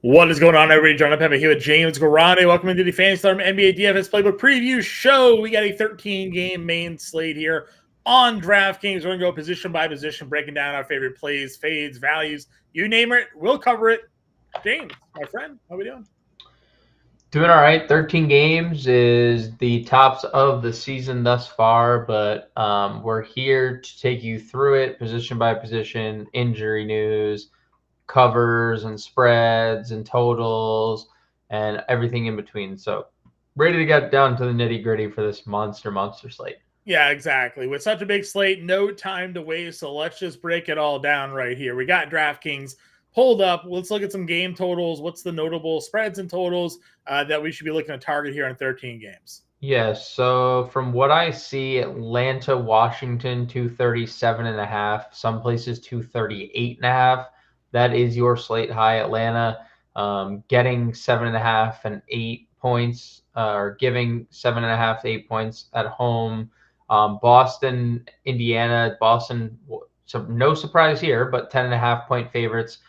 What is going on, everybody? Jon Impemba here with James Grande. Welcome into the Fantasy Star NBA DFS Playbook Preview Show. We got a 13-game main slate here on DraftKings. We're going to go position by position, breaking down our favorite plays, fades, values, you name it. We'll cover it. James, my friend, how we doing? Doing all right. 13 games is the tops of the season thus far, but we're here to take you through it position by position, injury news, covers and spreads and totals and everything in between. So ready to get down to the nitty gritty for this monster slate. Yeah, exactly. With such a big slate, no time to waste. So let's just break it all down right here. We got DraftKings pulled up. Let's look at some game totals. What's the notable spreads and totals that we should be looking to target here in 13 games? Yes. So from what I see, Atlanta, Washington, 237.5. Some places 238.5. That is your slate high. Atlanta getting 7.5 and 8 points, or giving 7.5 to 8 points at home. Boston, Indiana, Boston. So no surprise here, but 10.5 point favorites.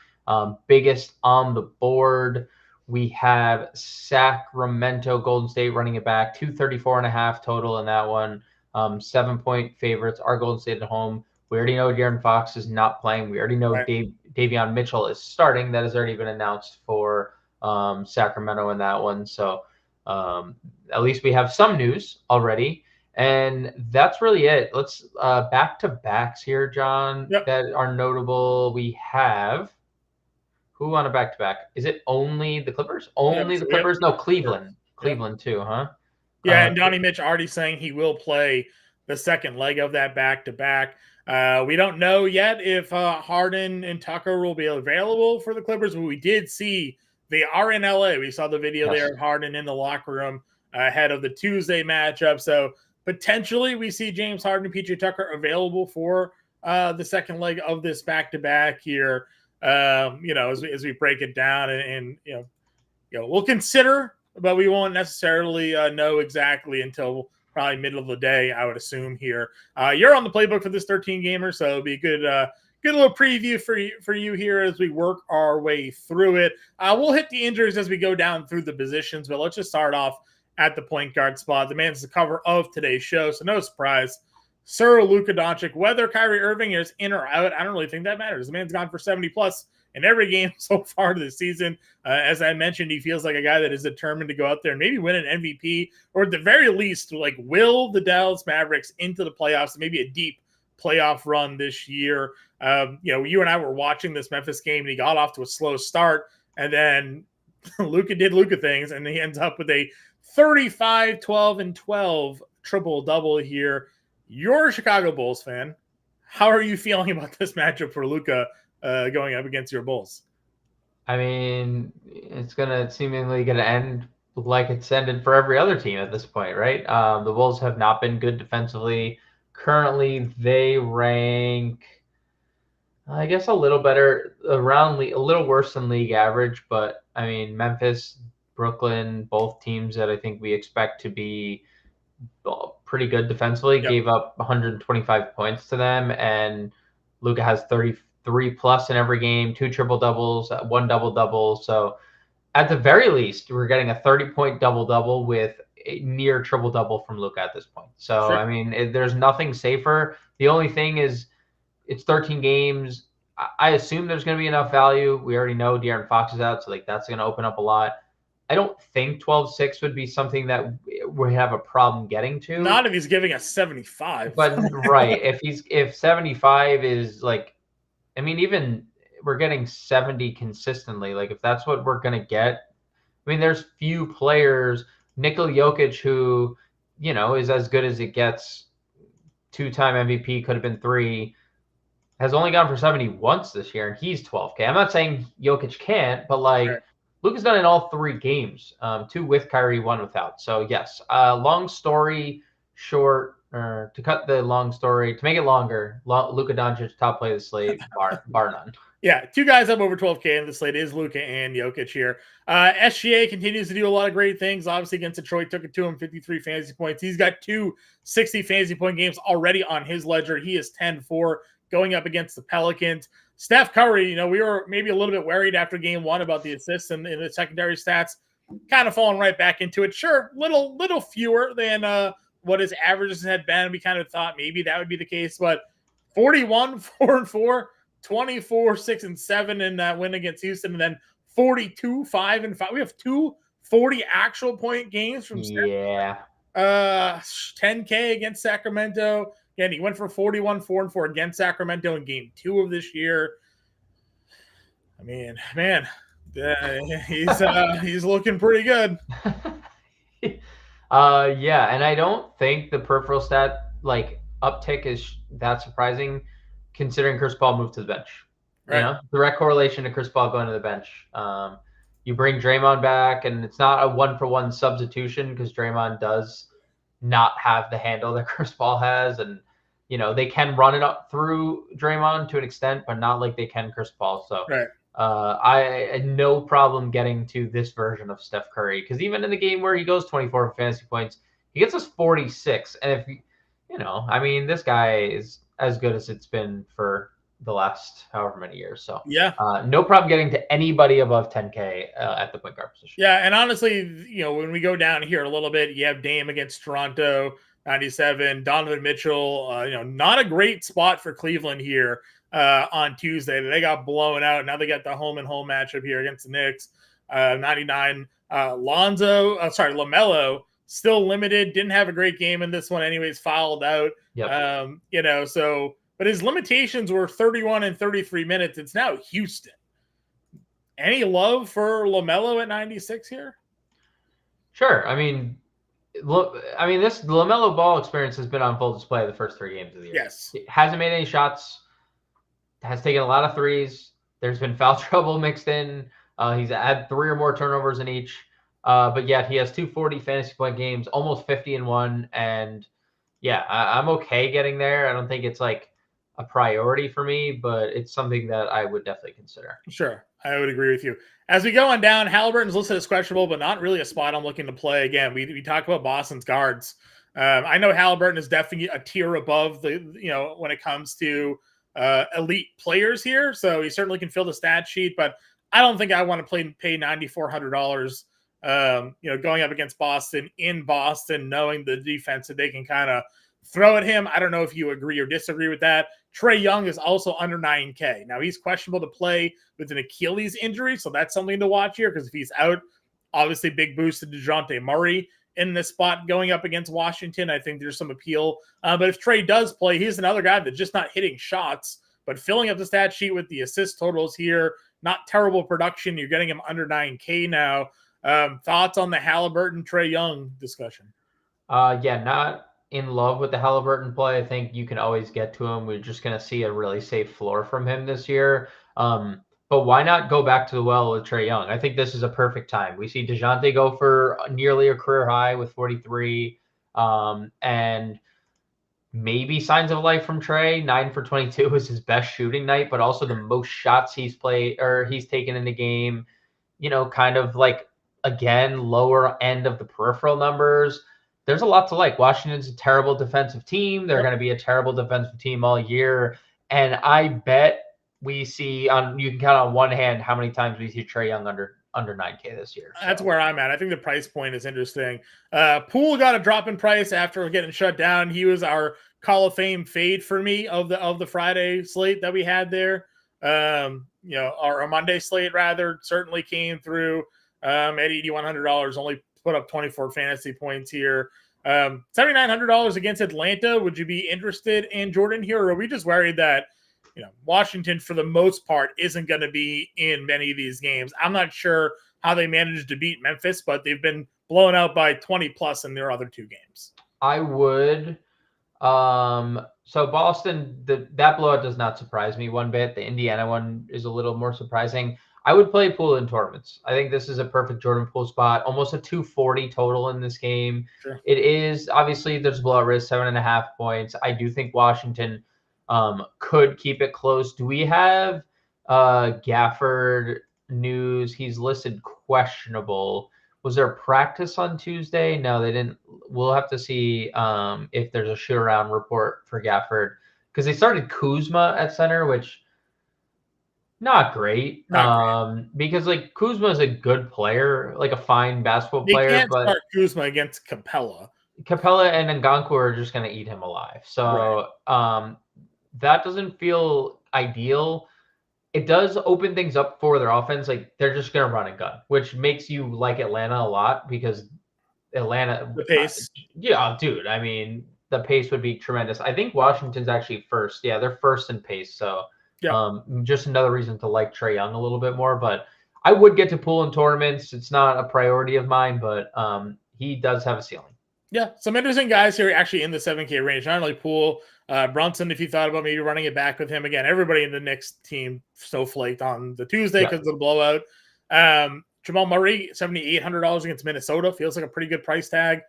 Biggest on the board. We have Sacramento, Golden State running it back, 234.5 total in that one. 7-point favorites are Golden State at home. We already know De'Aaron Fox is not playing. We already know Davion Mitchell is starting. That has already been announced for Sacramento in that one. So at least we have some news already. And that's really it. Let's back-to-backs here, John, that are notable. We have who on a back-to-back? Is it only the Clippers? Only the Clippers? No, Cleveland. Cleveland too, huh? Yeah, and Donnie Mitch already saying he will play the second leg of that back-to-back. We don't know yet if Harden and Tucker will be available for the Clippers, but we did see they are in LA. We saw the video there of Harden in the locker room ahead of the Tuesday matchup. So potentially we see James Harden and PJ Tucker available for the second leg of this back-to-back here. As we break it down and we'll consider, but we won't necessarily know exactly until probably middle of the day, I would assume here. You're on the playbook for this 13 gamer, so it'll be a good little preview for you here as we work our way through it. We'll hit the injuries as we go down through the positions, but let's just start off at the point guard spot. The man's the cover of today's show, so no surprise. Sir Luka Doncic, whether Kyrie Irving is in or out, I don't really think that matters. The man's gone for 70+ in every game so far this season. As I mentioned, he feels like a guy that is determined to go out there and maybe win an MVP, or at the very least, like will the Dallas Mavericks into the playoffs, maybe a deep playoff run this year. You and I were watching this Memphis game, and he got off to a slow start, and then Luka did Luka things, and he ends up with a 35, 12, and 12 triple-double here. You're a Chicago Bulls fan. How are you feeling about this matchup for Luka going up against your Bulls? I mean, it's seemingly gonna end like it's ended for every other team at this point, right? The Bulls have not been good defensively. Currently, they rank, I guess, a little better, a little worse than league average. But I mean, Memphis, Brooklyn, both teams that I think we expect to be pretty good defensively, gave up 125 points to them, and Luka has 33+ in every game, 2 triple doubles, 1 double double. So at the very least, we're getting a 30-point double double with a near triple double from Luka at this point. So I mean, there's nothing safer. The only thing is, it's 13 games. I assume there's going to be enough value. We already know De'Aaron Fox is out, so that's going to open up a lot. I don't think 12-6 would be something that we have a problem getting to. Not if he's giving us 75. But right, if 75 is even we're getting 70 consistently. Like if that's what we're gonna get, I mean, there's few players. Nikola Jokic, who is as good as it gets, 2-time MVP, could have been 3, has only gone for 70 once this year, and he's 12K. I'm not saying Jokic can't, but Luka's done in all 3 games, 2 with Kyrie, 1 without. So yes, long story short, or to cut the long story, to make it longer, Luka Doncic, top play of the slate, bar none. Yeah, 2 guys up over 12K in the slate is Luka and Jokic here. SGA continues to do a lot of great things. Obviously against Detroit, took it to him, 53 fantasy points. He's got 2 60 fantasy point games already on his ledger. He is 10-4. going up against the Pelicans. Steph Curry, we were maybe a little bit worried after game one about the assists and the secondary stats, kind of falling right back into it. Sure, little fewer than what his averages had been. We kind of thought maybe that would be the case, but 41, 4-4, 24, 6-7 in that win against Houston, and then 42, 5-5. We have 2 actual point games from Steph. Yeah. 10K against Sacramento. Again, he went for 41, 4-4 against Sacramento in game 2 of this year. I mean, man, he's looking pretty good. Yeah, and I don't think the peripheral stat uptick is that surprising, considering Chris Paul moved to the bench. Right. Direct correlation to Chris Paul going to the bench. You bring Draymond back, and it's not a 1-for-1 substitution because Draymond does not have the handle that Chris Paul has, and they can run it up through Draymond to an extent, but not like they can Chris Paul. So right. I had no problem getting to this version of Steph Curry, because even in the game where he goes 24 fantasy points, he gets us 46. And if this guy is as good as it's been for the last however many years. So yeah, no problem getting to anybody above 10K at the point guard position. Yeah, and honestly, when we go down here a little bit, you have Dame against Toronto, 97. Donovan Mitchell, not a great spot for Cleveland here on Tuesday. They got blown out. Now they got the home and home matchup here against the Knicks. 99. LaMelo, still limited. Didn't have a great game in this one, anyways. Fouled out. Yep. But his limitations were 31 and 33 minutes. It's now Houston. Any love for LaMelo at 96 here? Sure. This LaMelo Ball experience has been on full display the first 3 games of the year. Yes. He hasn't made any shots, has taken a lot of threes. There's been foul trouble mixed in. He's had 3 or more turnovers in each. But yet he has 240 fantasy point games, almost 50-1. And yeah, I'm okay getting there. I don't think it's like a priority for me, but it's something that I would definitely consider. Sure. I would agree with you. As we go on down, Halliburton's listed as questionable, but not really a spot I'm looking to play. Again, we talk about Boston's guards. I know Halliburton is definitely a tier above when it comes to elite players here. So he certainly can fill the stat sheet, but I don't think I want to pay $9,400, going up against Boston in Boston, knowing the defense that they can kind of throw at him. I don't know if you agree or disagree with that. Trae Young is also under 9K. Now, he's questionable to play with an Achilles injury, so that's something to watch here, because if he's out, obviously big boost to DeJounte Murray in this spot going up against Washington. I think there's some appeal. But if Trae does play, he's another guy that's just not hitting shots, but filling up the stat sheet with the assist totals here. Not terrible production. You're getting him under 9K now. Thoughts on the Halliburton, Trae Young discussion? Not in love with the Halliburton play. I think you can always get to him. We're just going to see a really safe floor from him this year. But why not go back to the well with Trae Young? I think this is a perfect time. We see DeJounte go for nearly a career high with 43, and maybe signs of life from Trae. 9 for 22 was his best shooting night, but also the most shots he's taken in the game. Kind of like, again, lower end of the peripheral numbers. There's a lot to like. Washington's a terrible defensive team. They're going to be a terrible defensive team all year. And I bet you can count on one hand how many times we see Trae Young under 9K this year. So. That's where I'm at. I think the price point is interesting. Poole got a drop in price after getting shut down. He was our Call of Fame fade for me of the Friday slate that we had there. Our Monday slate rather certainly came through at $8,100. Only put up 24 fantasy points here. $7,900 against Atlanta. Would you be interested in Jordan here, or are we just worried that Washington, for the most part, isn't going to be in many of these games? I'm not sure how they managed to beat Memphis, but they've been blown out by 20 plus in their other 2 games. I would. So Boston, that blowout does not surprise me one bit. The Indiana one is a little more surprising. I would play Poole in tournaments. I think this is a perfect Jordan Poole spot. Almost a 240 total in this game. Sure. It is, obviously, there's a blowout risk, 7.5 points. I do think Washington could keep it close. Do we have Gafford news? He's listed questionable. Was there practice on Tuesday? No, they didn't. We'll have to see if there's a shoot-around report for Gafford. because they started Kuzma at center, which not great. Not great. Because like Kuzma is a good player, like a fine basketball They player, can't but start Kuzma against Capella. Capella and Ngankou are just going to eat him alive. Right. So that doesn't feel ideal. It does open things up for their offense. Like they're just going to run and gun, which makes you like Atlanta a lot because Atlanta, The pace. yeah, dude. I mean, the pace would be tremendous. I think Washington's actually first. Yeah, they're first in pace. So Yeah. just another reason to like Trae Young a little bit more. But I would get to pool in tournaments. It's not a priority of mine, but he does have a ceiling. Yeah, some interesting guys here actually in the 7K range. Not only Poole, Brunson, if you thought about maybe running it back with him again. Everybody in the Knicks team snowflaked on the Tuesday because of the blowout. Jamal Murray, $7,800 against Minnesota. Feels like a pretty good price tag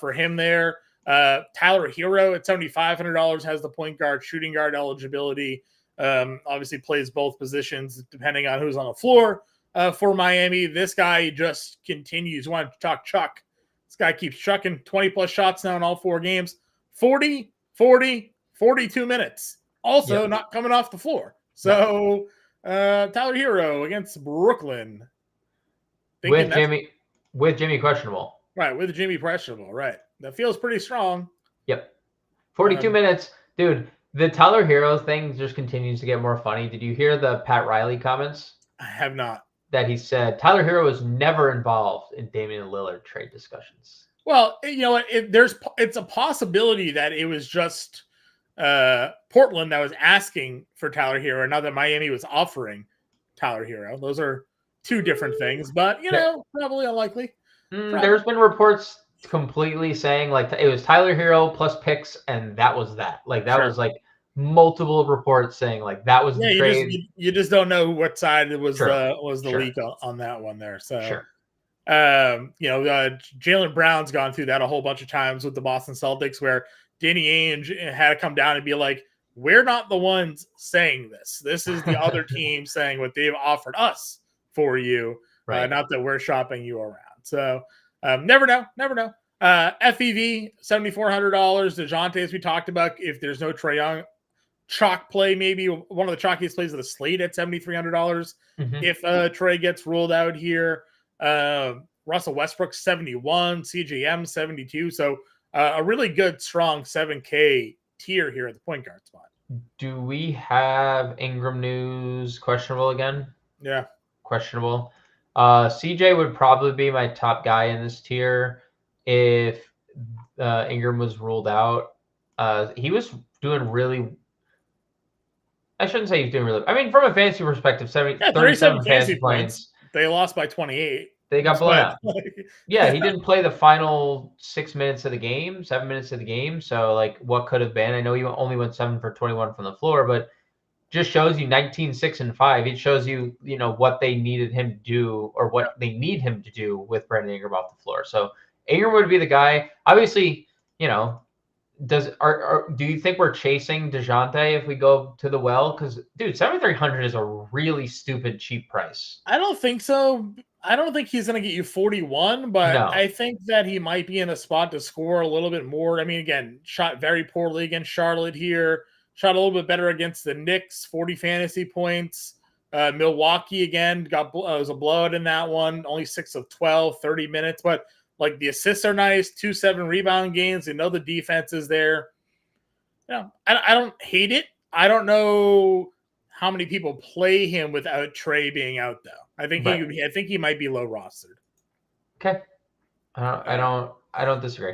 for him there. Tyler Hero at $7,500 has the point guard, shooting guard eligibility. Obviously plays both positions depending on who's on the floor for Miami. This guy just continues. Want to talk Chuck? This guy keeps chucking 20-plus shots now in all 4 games. 40, 40, 42 minutes. Also not coming off the floor. So Tyler Hero against Brooklyn. With Jimmy questionable. Right, with Jimmy questionable. Right. That feels pretty strong. Yep. 42 minutes. Dude, the Tyler Hero thing just continues to get more funny. Did you hear the Pat Riley comments? I have not. That he said Tyler Hero was never involved in Damian Lillard trade discussions. Well, you know what? It's a possibility that it was just Portland that was asking for Tyler Hero, not that Miami was offering Tyler Hero. Those are 2 different things, but probably unlikely. There's been reports completely saying like it was Tyler Hero plus picks, and that was that. Like that was like multiple reports saying like that was the trade. You just don't know what side it was the Sure. leak on that one there. So sure. Jaylen Brown's gone through that a whole bunch of times with the Boston Celtics, where Danny Ainge had to come down and be like, "We're not the ones saying this. This is the other team saying what they've offered us for you, not that we're shopping you around." So never know. FEV $7,400. DeJounte, as we talked about, if there's no Trae Young, chalk play, maybe one of the chalkiest plays of the slate at $7,300. If Trae gets ruled out here. Russell Westbrook 71, CJM 72. So a really good, strong 7K tier here at the point guard spot. Do we have Ingram news questionable again? Yeah. Questionable. CJ would probably be my top guy in this tier if Ingram was ruled out. He was doing really. I shouldn't say he's doing really. I mean, from a fantasy perspective, 37 fantasy points. They lost by 28. They got blown out. Yeah, he didn't play the final 6 minutes of the game, 7 minutes of the game. So, like, what could have been? I know he only went 7 for 21 from the floor, but just shows you 19, 6, and 5. It shows you, what they needed him to do or what they need him to do with Brandon Ingram off the floor. So, Ingram would be the guy. Obviously, do you think we're chasing DeJounte if we go to the well? Because, dude, 7,300 is a really stupid cheap price. I don't think so. I don't think he's going to get you 41, but No. I think that he might be in a spot to score a little bit more. I mean, again, shot very poorly against Charlotte here. Shot a little bit better against the Knicks, 40 fantasy points. Milwaukee, again, was a blowout in that one. Only 6 of 12, 30 minutes. But, like, the assists are nice. 2-7 rebound games. You know the defense is there. I don't hate it. I don't know how many people play him without Trae being out, though. I think he might be low rostered. Okay, I don't disagree.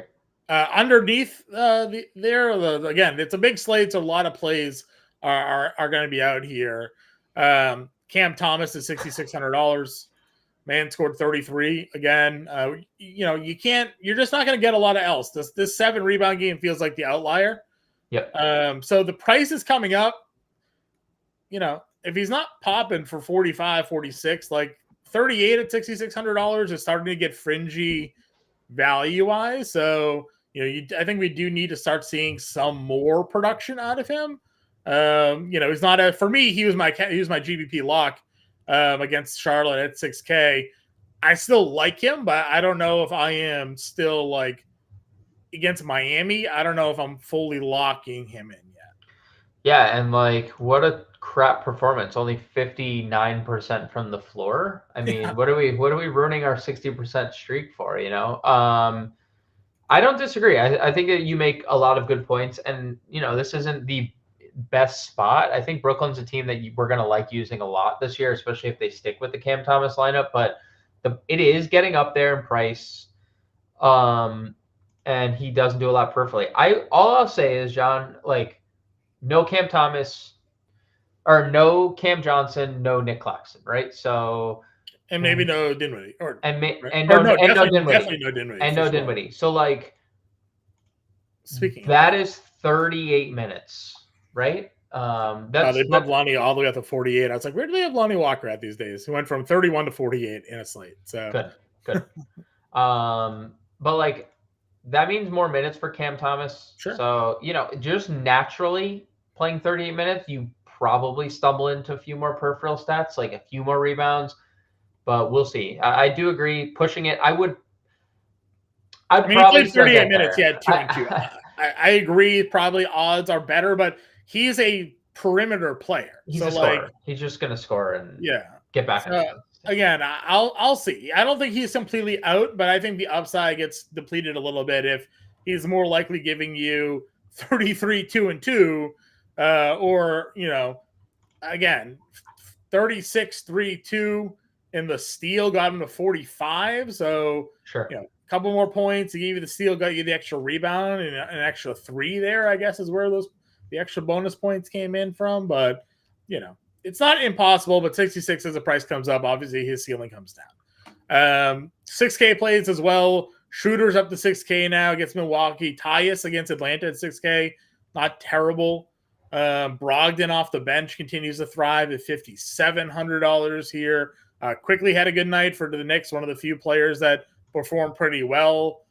Underneath again, it's a big slate, so a lot of plays are going to be out here. Cam Thomas is $6,600. Man scored 33 again. You're just not going to get a lot of else. This 7 rebound game feels like the outlier. Yep. So the price is coming up. If he's not popping for 45, 46, like 38 at $6,600 is starting to get fringy value-wise. So, I think we do need to start seeing some more production out of him. He's not for me, he was my GBP lock against Charlotte at 6K. I still like him, but I don't know if I am still like against Miami. I don't know if I'm fully locking him in yet. Yeah, and like what a crap performance. Only 59% from the floor. I mean, Yeah. what are we ruining our 60% streak for, you know? I don't disagree. I think that you make a lot of good points, and this isn't the best spot. I think Brooklyn's a team that we're going to like using a lot this year, especially if they stick with the Cam Thomas lineup, but it is getting up there in price. And he doesn't do a lot peripherally. All I'll say is, John, like, no Cam Thomas or no Cam Johnson, no Nick Claxton, right? So And maybe no Dinwiddie, right? or no, No definitely Dinwiddie, no Dinwiddie and for no sure. Dinwiddie. So like Speaking of that that, is 38 minutes, right? they bumped Lonnie all the way up to 48. I was like, where do they have Lonnie Walker at these days? He went from 31 to 48 in a slate. So good. But like that means more minutes for Cam Thomas. sure. So just naturally playing 38 minutes, you probably stumble into a few more peripheral stats, like a few more rebounds. But we'll see. I do agree. Pushing it, I'd I mean, he probably played still 38 get minutes. He there. had 2 and 2. I agree. Probably odds are better, but he's a perimeter player. He's so a scorer. like, He's just gonna score and yeah, get back so, into it. Again, I'll see. I don't think he's completely out, but I think the upside gets depleted a little bit if he's more likely giving you 33, 2 and 2, or again, 36, 3, 2 in the steal got him to 45. So Sure. a couple more points. He gave you the steal, got you the extra rebound, and an extra 3 there, I guess, is where the extra bonus points came in from. But it's not impossible, but 66 as the price comes up, obviously his ceiling comes down. 6K plays as well. Shooters up to 6K now against Milwaukee. Tyus against Atlanta at 6K. Not terrible. Brogdon off the bench continues to thrive at $5,700 here. Quickly had a good night for the Knicks, one of the few players that performed pretty well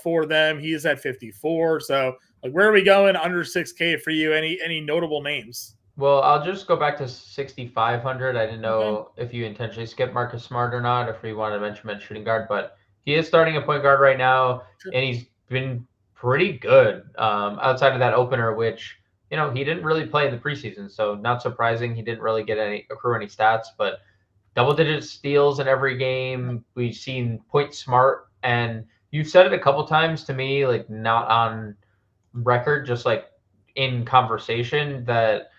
for them. He's at 54. So where are we going under 6K for you? Any notable names? Well, I'll just go back to 6,500. I didn't Okay. know if you intentionally skipped Marcus Smart or not, if you wanted to mention shooting guard, but he is starting a point guard right now, Sure. and he's been pretty good outside of that opener, which he didn't really play in the preseason, so not surprising. He didn't really accrue any stats, but double-digit steals in every game. We've seen point Smart, and you've said it a couple times to me, like not on record, just like in conversation, that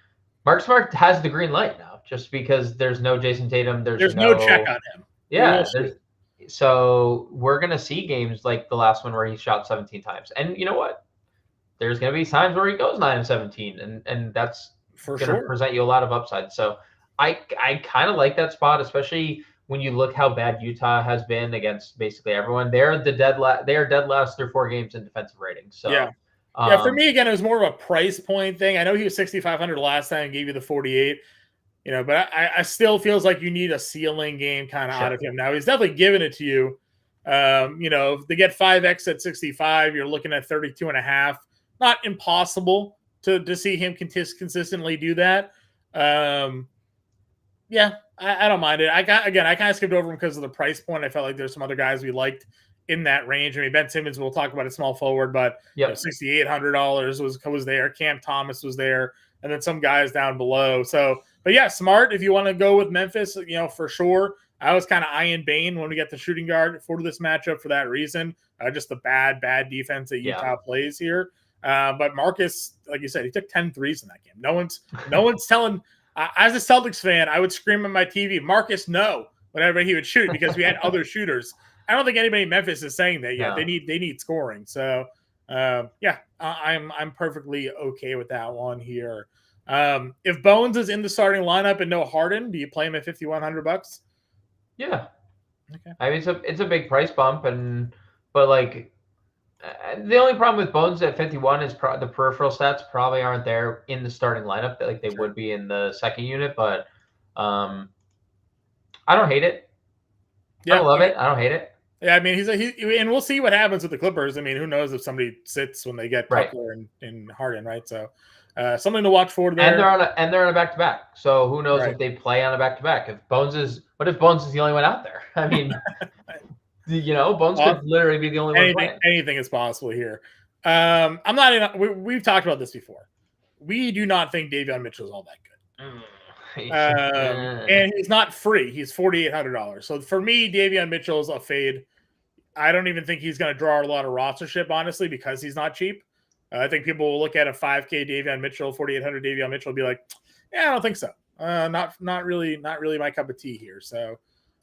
Mark Smart has the green light now, just because there's no Jayson Tatum. There's no check on him. Yeah. So we're going to see games like the last one where he shot 17 times. And you know what? There's going to be times where he goes 9 and 17, and that's for going to present you a lot of upside. So I kind of like that spot, especially when you look how bad Utah has been against basically everyone. They're dead last through 4 games in defensive rating. So yeah. For me, again, it was more of a price point thing. I know he was 6,500 last time and gave you the 48, but I still feels like you need a ceiling game kind of out of him. Now, he's definitely giving it to you. If they get 5X at 65, you're looking at 32.5. Not impossible to see him consistently do that. Yeah, I don't mind it. I kind of skipped over him because of the price point. I felt like there's some other guys we liked in that range. I mean, Ben Simmons, we'll talk about a small forward, but $6,800 was there. Cam Thomas was there, and then some guys down below. So, but yeah, Smart, if you want to go with Memphis, for sure. I was kind of eyeing Bane when we get the shooting guard for this matchup for that reason. Just the bad defense that Utah plays here. But Marcus, like you said, he took 10 threes in that game. No one's telling. As a Celtics fan, I would scream at my TV, Marcus, no, whenever he would shoot, because we had other shooters. I don't think anybody in Memphis is saying that yet. No. They need scoring. So I'm perfectly okay with that one here. If Bones is in the starting lineup and no Harden, do you play him at $5,100? Yeah. Okay. I mean, it's a big price bump, but like the only problem with Bones at 51 is the peripheral stats probably aren't there in the starting lineup like they would be in the second unit. But I don't hate it. Yeah, I don't love it. I don't hate it. Yeah, I mean, and we'll see what happens with the Clippers. I mean, who knows if somebody sits when they get Cutler and Harden, right? So something to watch for there. And they're on a back-to-back. So who knows if they play on a back-to-back? What if Bones is the only one out there? I mean, Bones could literally be the only one playing. Anything is possible here. I'm not in. We've talked about this before. we do not think Davion Mitchell is all that good. Mm. And he's not free. He's $4,800. So for me, Davion Mitchell is a fade. I don't even think he's going to draw a lot of rostership, honestly, because he's not cheap. I think people will look at a 5K Davion Mitchell, 4,800 Davion Mitchell, and be like, "Yeah, I don't think so. Not really my cup of tea here." So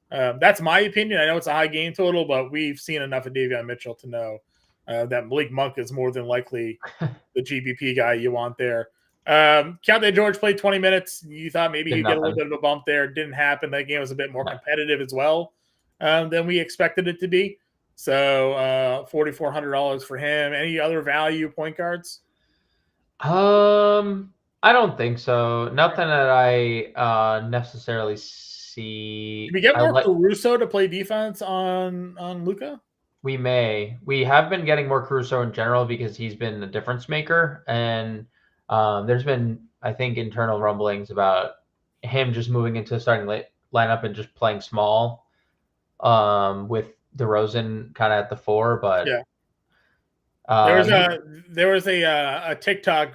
that's my opinion. I know it's a high game total, but we've seen enough of Davion Mitchell to know that Malik Monk is more than likely the GPP guy you want there. Keontae George played 20 minutes. You thought maybe he'd get a little bit of a bump there. Didn't happen. That game was a bit more competitive as well than we expected it to be. So $4,400 for him. Any other value point guards? I don't think so. Nothing that I necessarily see. Can we get more Caruso to play defense on Luka? We may. We have been getting more Caruso in general because he's been the difference maker, and there's been, I think, internal rumblings about him just moving into a starting lineup and just playing small with DeRozan kind of at the 4, but yeah. There was a TikTok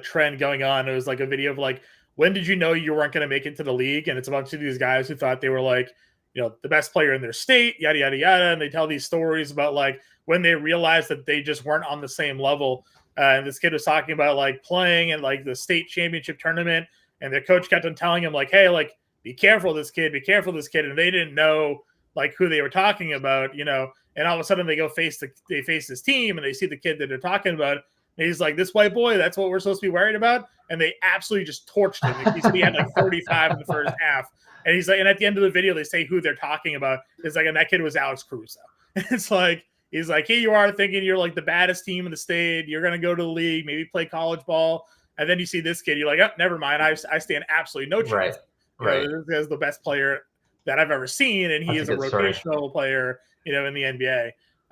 trend going on. It was like a video of like, when did you know you weren't going to make it to the league? And it's a bunch of these guys who thought they were like, the best player in their state, yada, yada, yada. And they tell these stories about like when they realized that they just weren't on the same level. And this kid was talking about like playing in like the state championship tournament. And their coach kept on telling him like, hey, like, be careful of this kid, be careful of this kid. And they didn't know like who they were talking about, and all of a sudden they face this team and they see the kid that they're talking about. And he's like, this white boy, that's what we're supposed to be worried about. And they absolutely just torched him. He said he had like 35 in the first half. And he's like, and at the end of the video, they say who they're talking about. It's like, and that kid was Alex Caruso. It's like, he's like, here you are thinking you're like the baddest team in the state. You're going to go to the league, maybe play college ball. And then you see this kid, you're like, oh, never mind. I stand absolutely no chance. Right. This guy's the best player that I've ever seen. And he is a rotational player, in the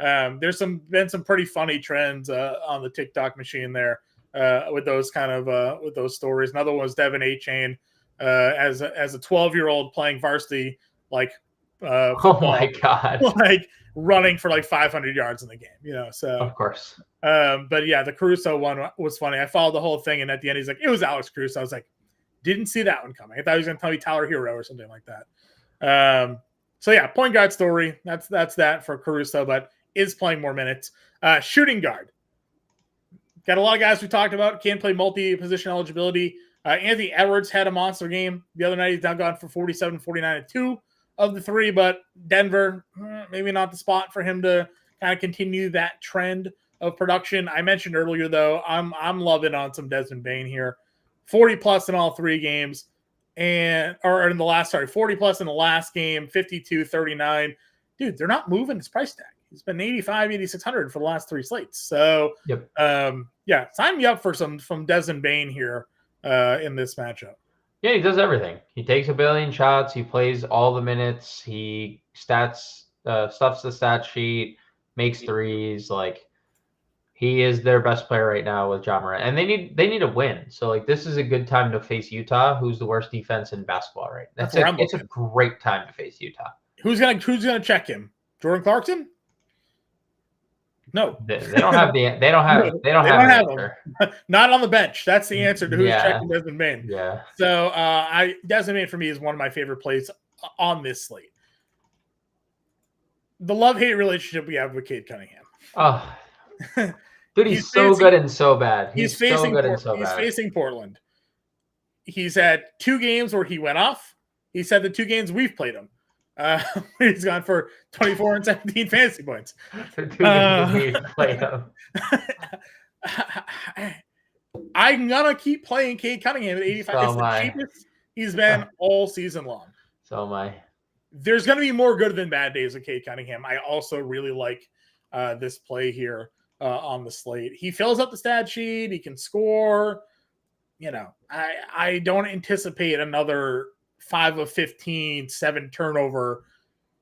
NBA. There's been some pretty funny trends on the TikTok machine there with those kind of with those stories. Another one was Devin A-Chain as a 12-year-old playing varsity football, oh my god, like running for like 500 yards in the game. So of course. But yeah, the Caruso one was funny. I followed the whole thing, and at the end he's like, it was Alex Caruso. I was like, didn't see that one coming. I thought he was going to tell me Tyler Hero or something like that. So yeah, point guard story. That's that for Caruso, but is playing more minutes. Shooting guard. Got a lot of guys we talked about. Can't play multi-position eligibility. Anthony Edwards had a monster game the other night. He's now gone for 47, 49, and 2 of the 3, but Denver, maybe not the spot for him to kind of continue that trend of production. I mentioned earlier, though, I'm loving on some Desmond Bane here. 40 plus in all 3 games. 40 plus in the last game, 52, 39. Dude, they're not moving his price tag. He's been 85, 8,600 for the last 3 slates. So, yep. Sign me up for some from Desmond Bane here in this matchup. Yeah, he does everything. He takes a billion shots. He plays all the minutes. He stuffs the stat sheet, makes threes. Like, he is their best player right now with Ja Morant, and they need a win. So like, this is a good time to face Utah, who's the worst defense in basketball right now. It's a great time to face Utah. Who's gonna check him? Jordan Clarkson? No, they don't have the they don't have him. Not on the bench. That's the answer to who's checking Desmond Bane. Yeah. So Desmond Bane for me is one of my favorite plays on this slate. The love-hate relationship we have with Cade Cunningham. Oh, dude, he's so good and so bad. He's so good and so bad. He's facing Portland. He's had 2 games where he went off. He said the 2 games we've played him. He's gone for 24 and 17 fantasy points. I'm gonna keep playing Cade Cunningham at 85. It's the cheapest he's been all season long. So am I. There's gonna be more good than bad days with Cade Cunningham. I also really like this play here on the slate. He fills up the stat sheet. He can score. I don't anticipate another 5 of 15, 7 turnover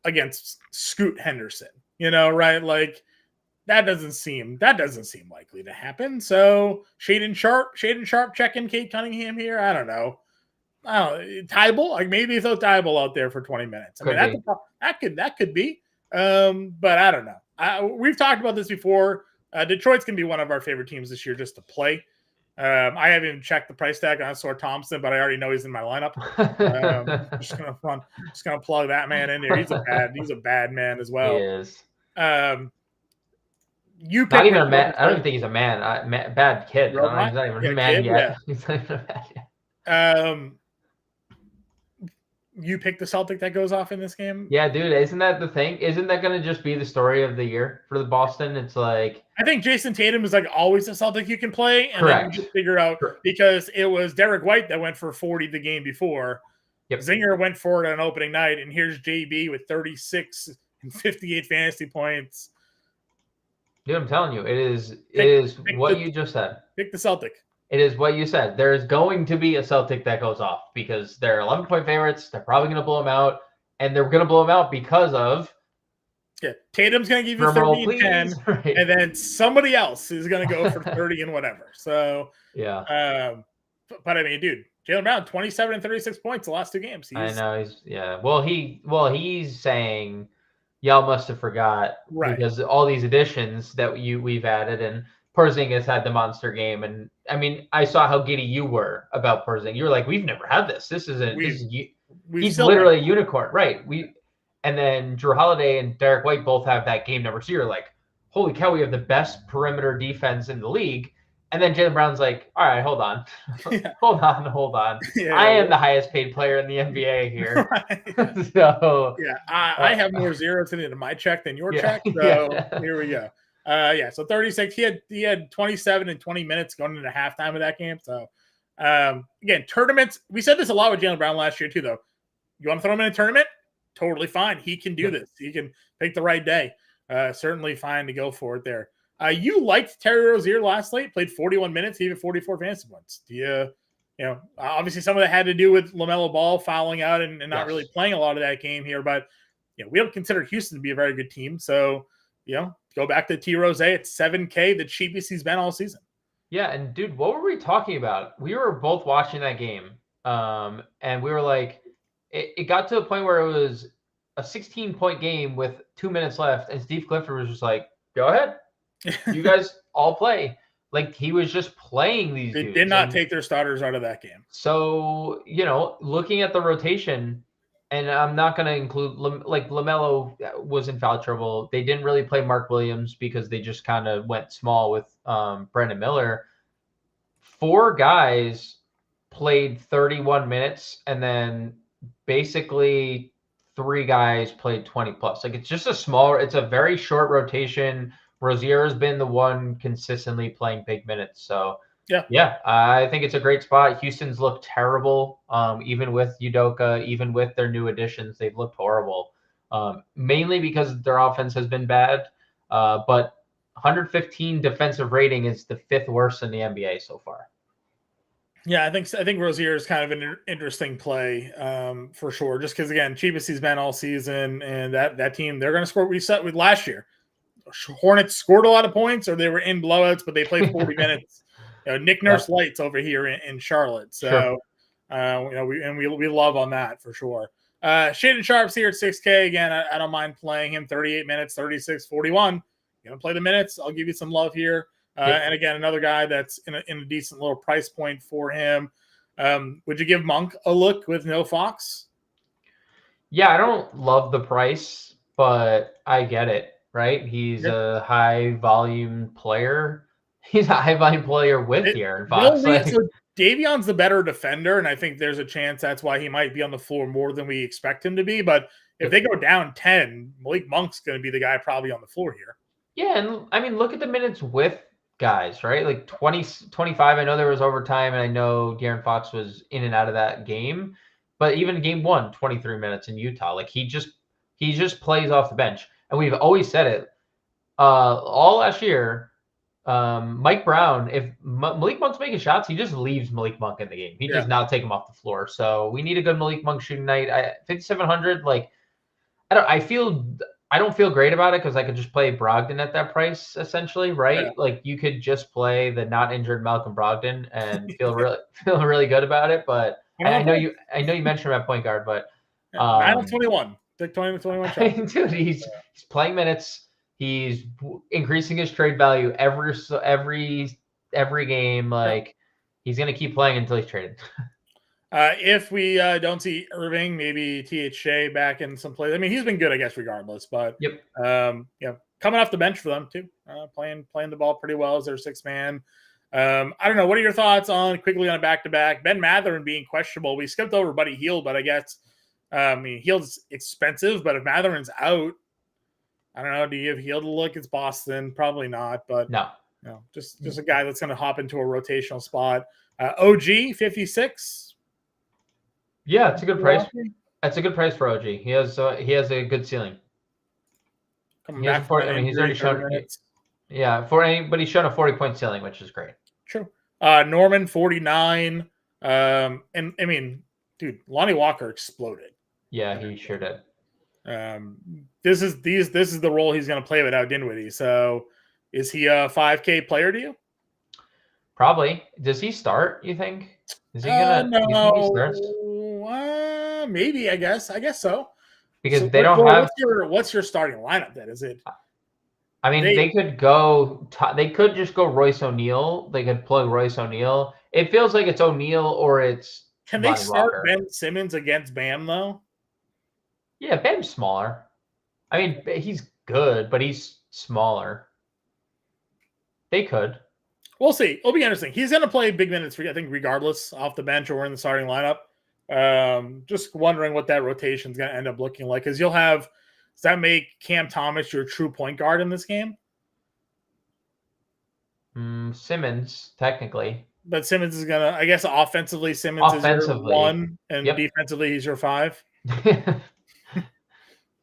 against Scoot Henderson, right? Like that doesn't seem likely to happen. So Shaden Sharp checking Cade Cunningham here. I don't know. Tybal, like maybe throw Tybal out there for 20 minutes. I mean, that could be. But I don't know. We've talked about this before. Detroit's gonna be one of our favorite teams this year just to play. I haven't even checked the price tag on Sor Thompson, but I already know he's in my lineup. Just gonna plug that man in there. He's a bad man as well. He is. You not picked even a man. I don't even think he's a man. Bad kid. He's not even a man yet. Yeah. He's not even a man yet. You picked the Celtic that goes off in this game? Yeah, dude. Isn't that the thing? Isn't that going to just be the story of the year for the Boston? It's like I think Jayson Tatum is like always a Celtic you can play, and correct. then you just figure out because it was Derek White that went for 40 the game before. Yep. Zinger went for it on opening night, and here's JB with 36 and 58 fantasy points. Dude, I'm telling you, it is what you just said. Pick the Celtic. It is what you said. There's going to be a Celtic that goes off because they're 11-point favorites. They're probably going to blow them out, and they're going to blow them out because of Tatum's going to give you 30 and 10, right. And then somebody else is going to go for 30 and whatever. So yeah. But I mean, dude, Jaylen Brown 27 and 36 points the last two games. I know he's saying y'all must have forgot because all these additions that we've added and Porzingis had the monster game, and I mean, I saw how giddy you were about Porzingis. You were like, "We've never had this. He's literally a unicorn, right?" And then Drew Holiday and Derek White both have that game number. So you're like, "Holy cow, we have the best perimeter defense in the league." And then Jaylen Brown's like, "All right, hold on, hold on. I am the highest paid player in the NBA here." So I have more zeros in my check than your check. So here we go. So 36. He had 27 and 20 minutes going into halftime of that game. So again, tournaments. We said this a lot with Jaylen Brown last year too, though. You want to throw him in a tournament? Totally fine. He can do this. He can pick the right day. Certainly fine to go for it there. You liked Terry Rozier last slate. Played 41 minutes, even 44 fantasy points. Do you obviously some of that had to do with LaMelo Ball fouling out and not really playing a lot of that game here, but we don't consider Houston to be a very good team. So go back to T. Rose at $7K, the cheapest he's been all season. Yeah, and dude, what were we talking about? We were both watching that game, and we were like, it got to a point where it was a 16-point game with 2 minutes left, and Steve Clifford was just like, "Go ahead, you guys all play." Like he was just playing these dudes. They did not take their starters out of that game. So looking at the rotation. And I'm not going to include LaMelo was in foul trouble. They didn't really play Mark Williams because they just kind of went small with Brandon Miller. 4 guys played 31 minutes, and then basically 3 guys played 20 plus. Like it's just it's a very short rotation. Rozier has been the one consistently playing big minutes. So yeah, I think it's a great spot. Houston's looked terrible, even with Udoka, even with their new additions, they've looked horrible, mainly because their offense has been bad. But 115 defensive rating is the 5th worst in the NBA so far. Yeah, I think Rozier is kind of an interesting play for sure. Just because again, cheapest he's been all season, and that team they're going to score. We set with last year. Hornets scored a lot of points, or they were in blowouts, but they played 40 minutes. Nick Nurse lights over here in Charlotte. So, we love on that for sure. Shaden Sharp's here at 6K. Again, I don't mind playing him 38 minutes, 36, 41. You know, play the minutes. I'll give you some love here. And again, another guy that's in a decent little price point for him. Would you give Monk a look with no Fox? Yeah, I don't love the price, but I get it, right? He's a high volume player. He's a high volume player with De'Aaron Fox. So Davion's the better defender, and I think there's a chance that's why he might be on the floor more than we expect him to be. But if they go down 10, Malik Monk's going to be the guy probably on the floor here. Yeah, and I mean, look at the minutes with guys, right? Like 20, 25. I know there was overtime, and I know De'Aaron Fox was in and out of that game. But even game 1, 23 minutes in Utah. Like he just plays off the bench. And we've always said it all last year. Mike Brown, if Malik Monk's making shots, he just leaves Malik Monk in the game. He does not take him off the floor. So we need a good Malik Monk shooting night. 5,700, like I don't feel great about it because I could just play Brogdon at that price essentially, right? Yeah. Like you could just play the not injured Malcolm Brogdon and feel really good about it. But I know you mentioned him at point guard, but 9 of 21, took 20 of 21 shots. Dude, he's playing minutes. He's increasing his trade value every game. Like He's going to keep playing until he's traded. If we don't see Irving, maybe THJ back in some play. I mean, he's been good, I guess, regardless. But Yep. Coming off the bench for them too, playing the ball pretty well as their sixth man. I don't know. What are your thoughts on quickly on a back-to-back? Ben Mathurin being questionable. We skipped over Buddy Hield, but I guess Hield's expensive. But if Matherin's out, I don't know. Do you give Hield a look? It's Boston, probably not. But No, just a guy that's going to hop into a rotational spot. OG 56. Yeah, it's a good price. That's a good price for OG. He has a good ceiling. Coming back from he's already shown. Yeah, but he's shown a 40-point ceiling, which is great. True. Norman 49. And I mean, dude, Lonnie Walker exploded. Yeah, he sure did. This is the role he's going to play without Dinwiddie. So, is he a 5K player to you? Probably. Does he start? You think? Is he gonna? No. You think he starts? Maybe. I guess so. Because they don't have. What's your starting lineup? Then is it? I mean, they could go. They could just go Royce O'Neal. They could plug Royce O'Neal. It feels like it's O'Neal or it's. Can they start Ben Simmons against Bam though? Yeah, Bam's smaller. I mean, he's good, but he's smaller. They could. We'll see. It'll be interesting. He's going to play big minutes, I think, regardless, off the bench or in the starting lineup. Just wondering what that rotation is going to end up looking like. Because you'll have, does that make Cam Thomas your true point guard in this game? Simmons, technically. But Simmons is going to, I guess, offensively, Simmons is your 1, and defensively, he's your 5.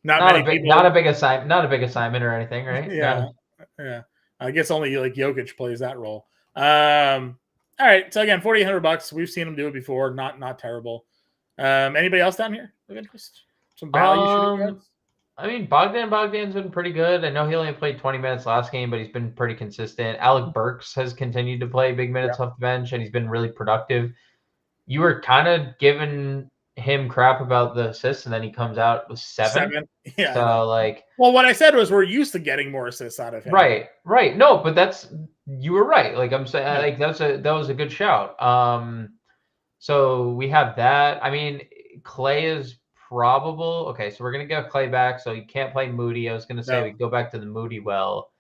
Not a big assignment or anything, right? Yeah. I guess only like Jokic plays that role. All right. So again, $4,800. We've seen him do it before. Not terrible. Anybody else down here of interest? Some value. I mean, Bogdan's been pretty good. I know he only played 20 minutes last game, but he's been pretty consistent. Alec Burks has continued to play big minutes off the bench, and he's been really productive. You were kind of giving him crap about the assists, and then he comes out with 7. Yeah. So well, what I said was we're used to getting more assists out of him. Right. No, but you were right. Like I'm saying, that was a good shout. So we have that. I mean, Clay is probable. Okay, so we're gonna get Clay back. So you can't play Moody. I was gonna say we go back to the Moody well.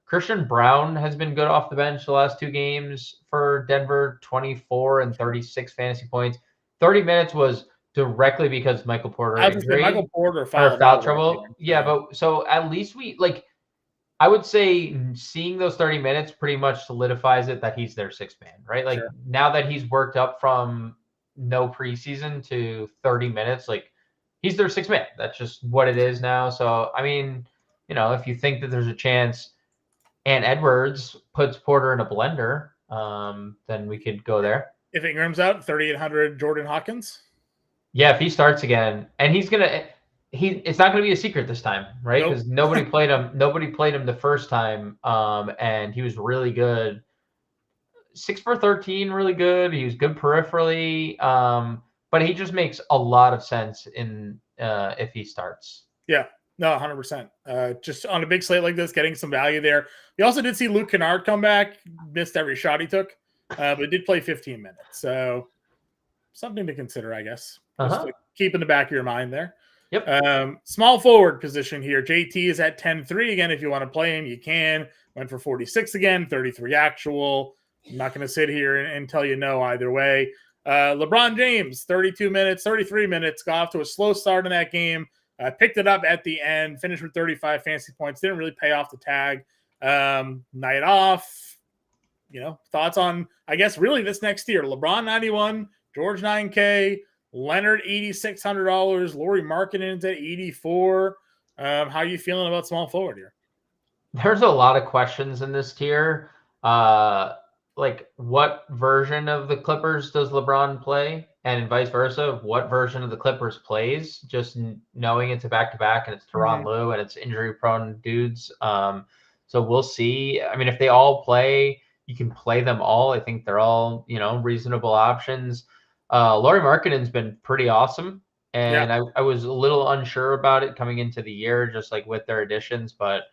Christian Brown has been good off the bench the last 2 games for Denver. 24 and 36 fantasy points. 30 minutes was directly because Michael Porter injury. Michael Porter foul trouble. Yeah, but so at least I would say seeing those 30 minutes pretty much solidifies it that he's their 6th man, right? Like now that he's worked up from no preseason to 30 minutes, he's their 6th man. That's just what it is now. So, I mean, if you think that there's a chance and Edwards puts Porter in a blender, then we could go there. If Ingram's out, 3,800 Jordan Hawkins. Yeah, if he starts again, and it's not going to be a secret this time, right? Because nobody played him. Nobody played him the first time, and he was really good. 6 for 13, really good. He was good peripherally, but he just makes a lot of sense if he starts. Yeah, no, 100%. Just on a big slate like this, getting some value there. We also did see Luke Kennard come back, missed every shot he took, but did play 15 minutes. So something to consider, I guess. Just to keep in the back of your mind there. Yep. Small forward position here. JT is at 10-3. Again, if you want to play him, you can. Went for 46 again, 33 actual. I'm not going to sit here and tell you no either way. LeBron James, 32 minutes, 33 minutes. Got off to a slow start in that game. Picked it up at the end. Finished with 35 fantasy points. Didn't really pay off the tag. Night off. Thoughts on, I guess, really this next year. LeBron 91, George 9K, Leonard $8,600, Lauri Markkanen's at 84. How are you feeling about small forward here? There's a lot of questions in this tier. What version of the Clippers does LeBron play, and vice versa? What version of the Clippers plays? Just knowing it's a back-to-back and it's Tyronn Lue and it's injury-prone dudes. So we'll see. I mean, if they all play, you can play them all. I think they're all, reasonable options. Lauri Markkanen's been pretty awesome, and I was a little unsure about it coming into the year, just with their additions, but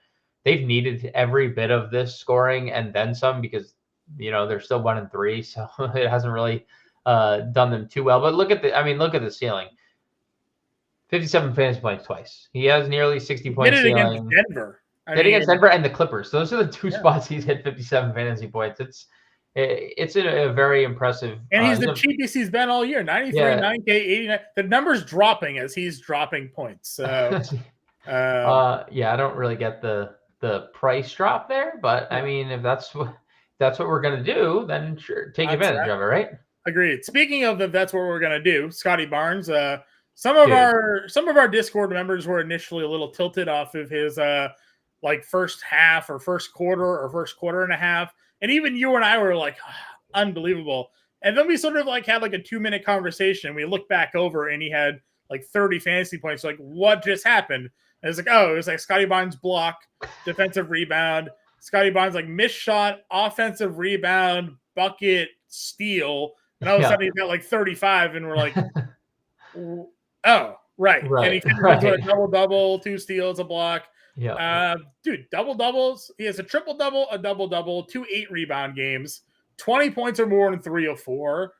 they've needed every bit of this scoring and then some because they're still 1-3, so it hasn't really done them too well. But look at the ceiling. 57 fantasy points twice. He has nearly 60 points Did it against ceiling. Denver. Did against Denver and the Clippers. Those are the two Yeah. spots he's hit 57 fantasy points. It's a very impressive. And he's the cheapest he's been all year. 93, 9K, 89. The number's dropping as he's dropping points. So, I don't really get the price drop there, but I mean, if that's what we're gonna do, then sure, take advantage of it, right? Agreed. Speaking of that's what we're gonna do, Scotty Barnes. Some of our Discord members were initially a little tilted off of his like first half or first quarter and a half, and even you and I were like, unbelievable. And then we sort of like had like a 2-minute conversation. We looked back over and he had like 30 fantasy points. Like, what just happened? And it's like, it was like Scotty Barnes block, defensive rebound, Scotty Barnes like missed shot, offensive rebound, bucket, steal. And all of a sudden he's got like 35, and we're like, oh, right. And he finishes with a double-double, 2 steals, a block. Yeah. Dude, double-doubles. He has a triple-double, a double-double, 2 8-rebound games, 20 points or more in 3 or 4.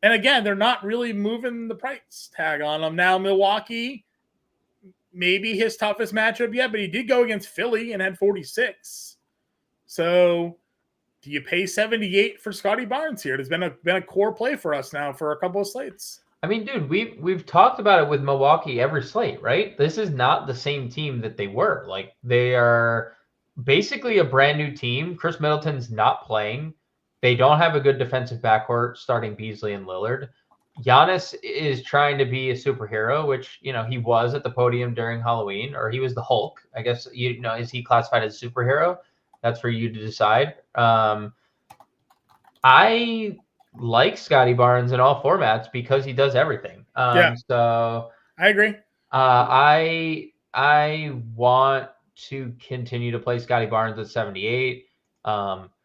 And again, they're not really moving the price tag on him. Now, Milwaukee, maybe his toughest matchup yet, but he did go against Philly and had 46. So do you pay 78 for Scotty Barnes here? It's been a core play for us now for a couple of slates. I mean, dude, we've talked about it with Milwaukee every slate, right? This is not the same team that they were. Like, they are basically a brand new team. Chris Middleton's not playing. They don't have a good defensive backcourt starting Beasley and Lillard. Giannis is trying to be a superhero, which, he was at the podium during Halloween, or he was the Hulk. I guess, is he classified as a superhero? That's for you to decide. I like Scotty Barnes in all formats because he does everything. So I agree. I want to continue to play Scotty Barnes at 78.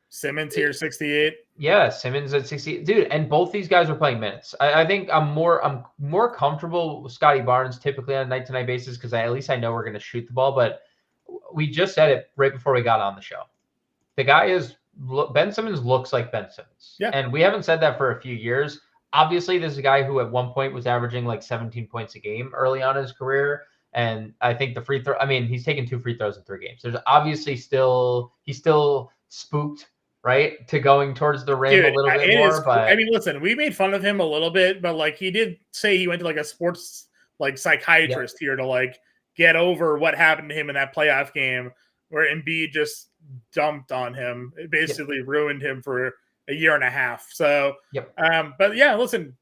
Simmons here, 68. Yeah, Simmons at 68. Dude, and both these guys are playing minutes. I think I'm more comfortable with Scotty Barnes typically on a night-to-night basis because at least I know we're going to shoot the ball. But we just said it right before we got on the show. The guy is Ben Simmons looks like Ben Simmons. Yeah. And we haven't said that for a few years. Obviously, this is a guy who at one point was averaging like 17 points a game early on in his career. And I think the free throw, he's taken 2 free throws in 3 games. There's obviously he's still spooked, right, to going towards the rim a little bit more. But listen, we made fun of him a little bit, but like he did say he went to like a sports like psychiatrist here to like get over what happened to him in that playoff game where Embiid just dumped on him. It basically ruined him for a year and a half. So, but yeah, listen,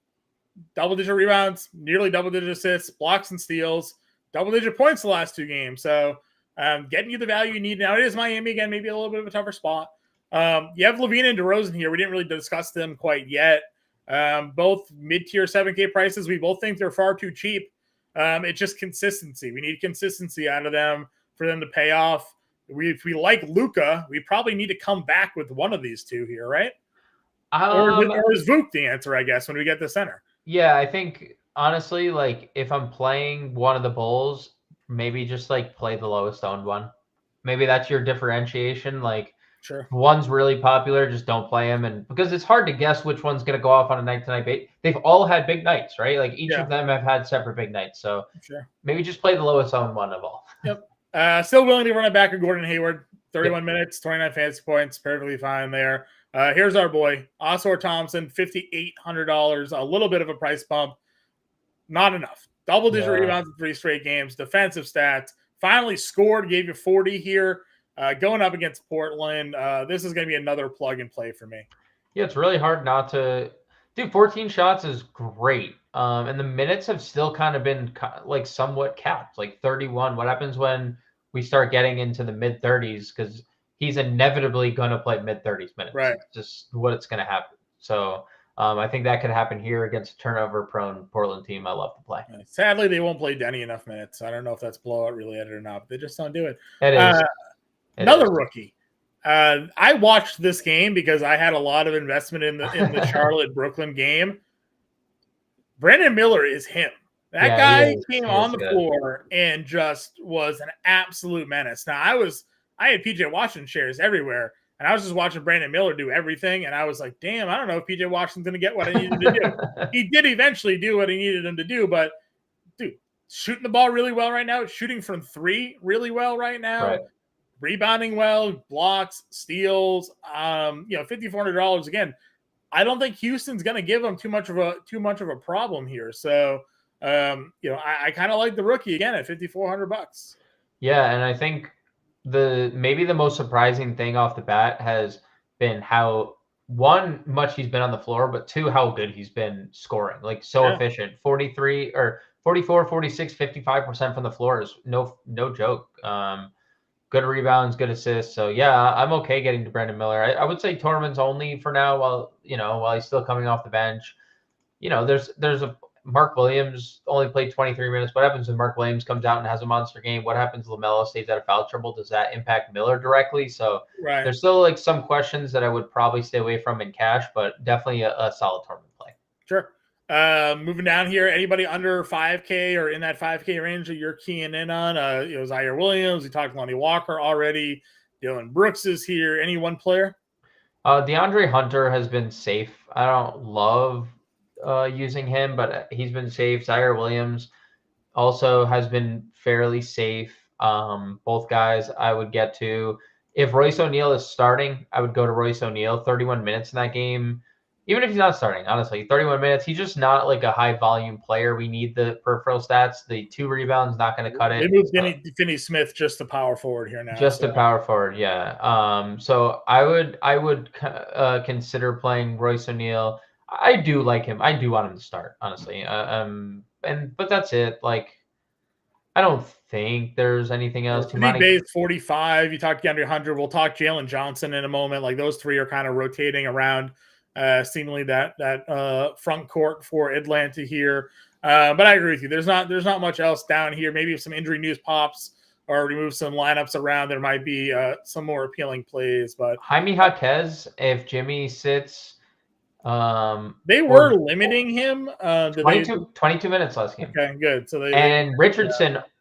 double-digit rebounds, nearly double-digit assists, blocks and steals, double-digit points the last 2 games. So, getting you the value you need. Now, it is Miami again, maybe a little bit of a tougher spot. You have Levine and DeRozan here. We didn't really discuss them quite yet. Both mid-tier 7K prices. We both think they're far too cheap. It's just consistency. We need consistency out of them for them to pay off. If we like Luka, we probably need to come back with one of these 2 here, right? Or is Vuk the answer, I guess, when we get the center? Yeah, I think, honestly, like, if I'm playing one of the Bulls, maybe just, like, play the lowest owned one. Maybe that's your differentiation. Like, sure, one's really popular, just don't play him. And because it's hard to guess which one's going to go off on a night-to-night basis. They've all had big nights, right? Like, each of them have had separate big nights. So maybe just play the lowest owned one of all. Yep. Still willing to run it back with Gordon Hayward. 31 minutes, 29 fantasy points, perfectly fine there. Here's our boy, Osor Thompson, $5,800, a little bit of a price bump. Not enough. Double-digit rebounds in 3 straight games, defensive stats. Finally scored, gave you 40 here. Going up against Portland, this is going to be another plug-and-play for me. Yeah, it's really hard not to – dude, 14 shots is great. And the minutes have still kind of been like somewhat capped, like 31. What happens when we start getting into the mid-30s? Because he's inevitably going to play mid-30s minutes. Right. It's just what it's going to happen. So I think that could happen here against a turnover-prone Portland team I love to play. Sadly, they won't play Denny enough minutes. I don't know if that's blowout related or not, but they just don't do it. It is. Another rookie. I watched this game because I had a lot of investment in the Charlotte-Brooklyn game. Brandon Miller is him. That guy came on the floor and just was an absolute menace. Now, I had PJ Washington shares everywhere. and I was just watching Brandon Miller do everything, and I was like, damn, I don't know if PJ Washington's going to get what I needed him to do. He did eventually do what he needed him to do, but dude, shooting the ball really well right now, shooting from three really well right now, Right. rebounding well, blocks, steals, $5,400 again. I don't think Houston's going to give him too much of a problem here. So, I kind of like the rookie again at $5,400. Yeah, and I think maybe the most surprising thing off the bat has been how one much he's been on the floor, but two how good he's been scoring. Like so efficient. 43 or 44, 46, 55% from the floor is no joke. Good rebounds, good assists. So yeah, I'm okay getting to Brandon Miller. I would say Tormund's only for now while he's still coming off the bench. There's a Mark Williams only played 23 minutes. What happens when Mark Williams comes out and has a monster game? What happens if LaMelo stays out of foul trouble? Does that impact Miller directly? So there's still like some questions that I would probably stay away from in cash, but definitely a solid tournament play. Sure. Moving down here, anybody under 5K or in that 5K range that you're keying in on? Zaire Williams. We talked Lonnie Walker already. Dylan Brooks is here. Any one player? DeAndre Hunter has been safe. I don't love using him, but he's been safe. Zaire Williams also has been fairly safe. Both guys I would get to. If Royce O'Neal is starting, I would go to Royce O'Neal. 31 minutes in that game. Even if he's not starting, honestly, 31 minutes. He's just not like a high volume player. We need the peripheral stats. The 2 rebounds not going to cut it. They moved Finney Smith just to power forward here now. Just a power forward, yeah. So I would consider playing Royce O'Neal. I do like him. I do want him to start, honestly. But that's it. Like, I don't think there's anything else. Base 45. You talked DeAndre Hunter. We'll talk Jalen Johnson in a moment. Like those three are kind of rotating around, seemingly that front court for Atlanta here. But I agree with you. There's not much else down here. Maybe if some injury news pops or remove some lineups around, there might be some more appealing plays. But Jaime Jaquez, if Jimmy sits. They were limiting him. 22 minutes last game. Okay, good. So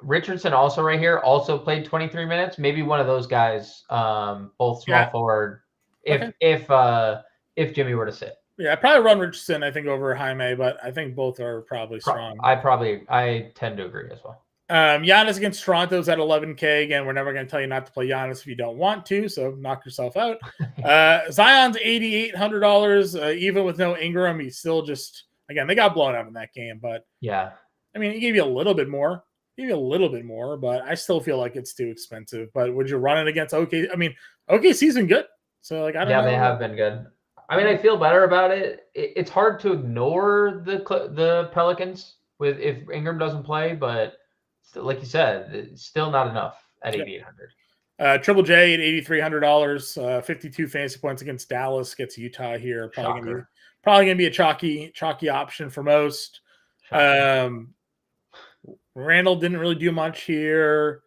Richardson also right here also played 23 minutes. Maybe one of those guys, both small forward. If Jimmy were to sit. Yeah, I probably run Richardson, I think, over Jaime, but I think both are probably strong. I tend to agree as well. Giannis against Toronto's at 11K. Again, we're never going to tell you not to play Giannis if you don't want to, so knock yourself out. Zion's $8,800. Even with no Ingram, he's still just, again, they got blown out in that game, but yeah. I mean, he gave you a little bit more. But I still feel like it's too expensive. But would you run it against OK? I mean, OKC's been good. So, like, I don't know. Yeah, they have been good. I mean, I feel better about it. It's hard to ignore the Pelicans if Ingram doesn't play, but like you said, it's still not enough at 8,800. Triple J at $8,300, 52 fantasy points against Dallas, gets Utah here. Probably gonna be a chalky option for most. Randall didn't really do much here.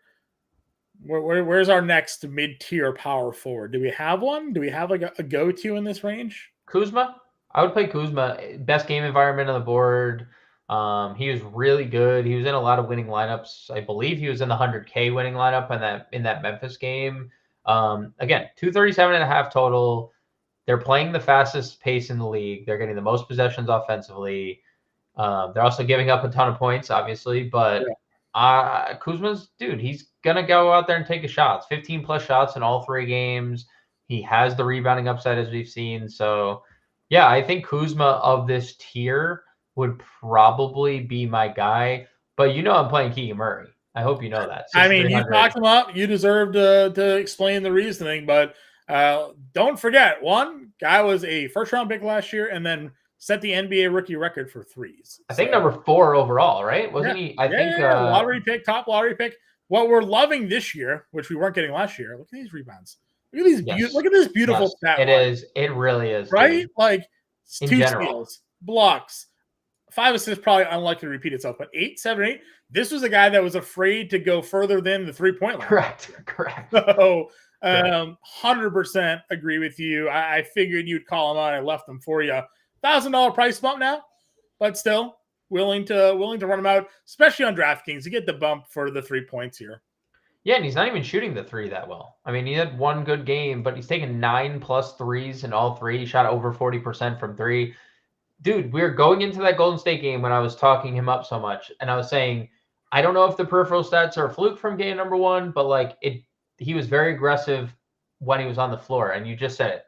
Where's our next mid-tier power forward? Do we have one? Do we have like a go-to in this range? Kuzma? I would play Kuzma. Best game environment on the board. He was really good. He was in a lot of winning lineups. I believe he was in the 100K winning lineup in that Memphis game. Again, 237.5 total. They're playing the fastest pace in the league. They're getting the most possessions offensively. They're also giving up a ton of points, obviously. But Kuzma's, dude, he's going to go out there and take his shots. 15-plus shots in all 3 games. He has the rebounding upside, as we've seen. So, yeah, I think Kuzma of this tier would probably be my guy. But I'm playing Keegan Murray. I hope you know that. I mean, you talked him up. You deserve to explain the reasoning. But don't forget, one guy was a first-round pick last year and then set the NBA rookie record for threes. I think number 4 overall, right? Wasn't he? I think top lottery pick. What we're loving this year, which we weren't getting last year. Look at these rebounds. Look at this beautiful stat line. It really is. Right? Dude. Like in 2 general. steals, blocks, 5 assists, probably unlikely to repeat itself, but 8, 7, 8. This was a guy that was afraid to go further than the 3-point line. Correct. So 100% agree with you. I figured you'd call him out. I left them for you. $1,000 price bump now, but still willing to run him out, especially on DraftKings. You get the bump for the 3 points here. Yeah, and he's not even shooting the three that well. I mean, he had one good game, but he's taken 9+ threes in all three. He shot over 40% from three. Dude, we were going into that Golden State game when I was talking him up so much, and I was saying, I don't know if the peripheral stats are a fluke from game number one, but like he was very aggressive when he was on the floor, and you just said it.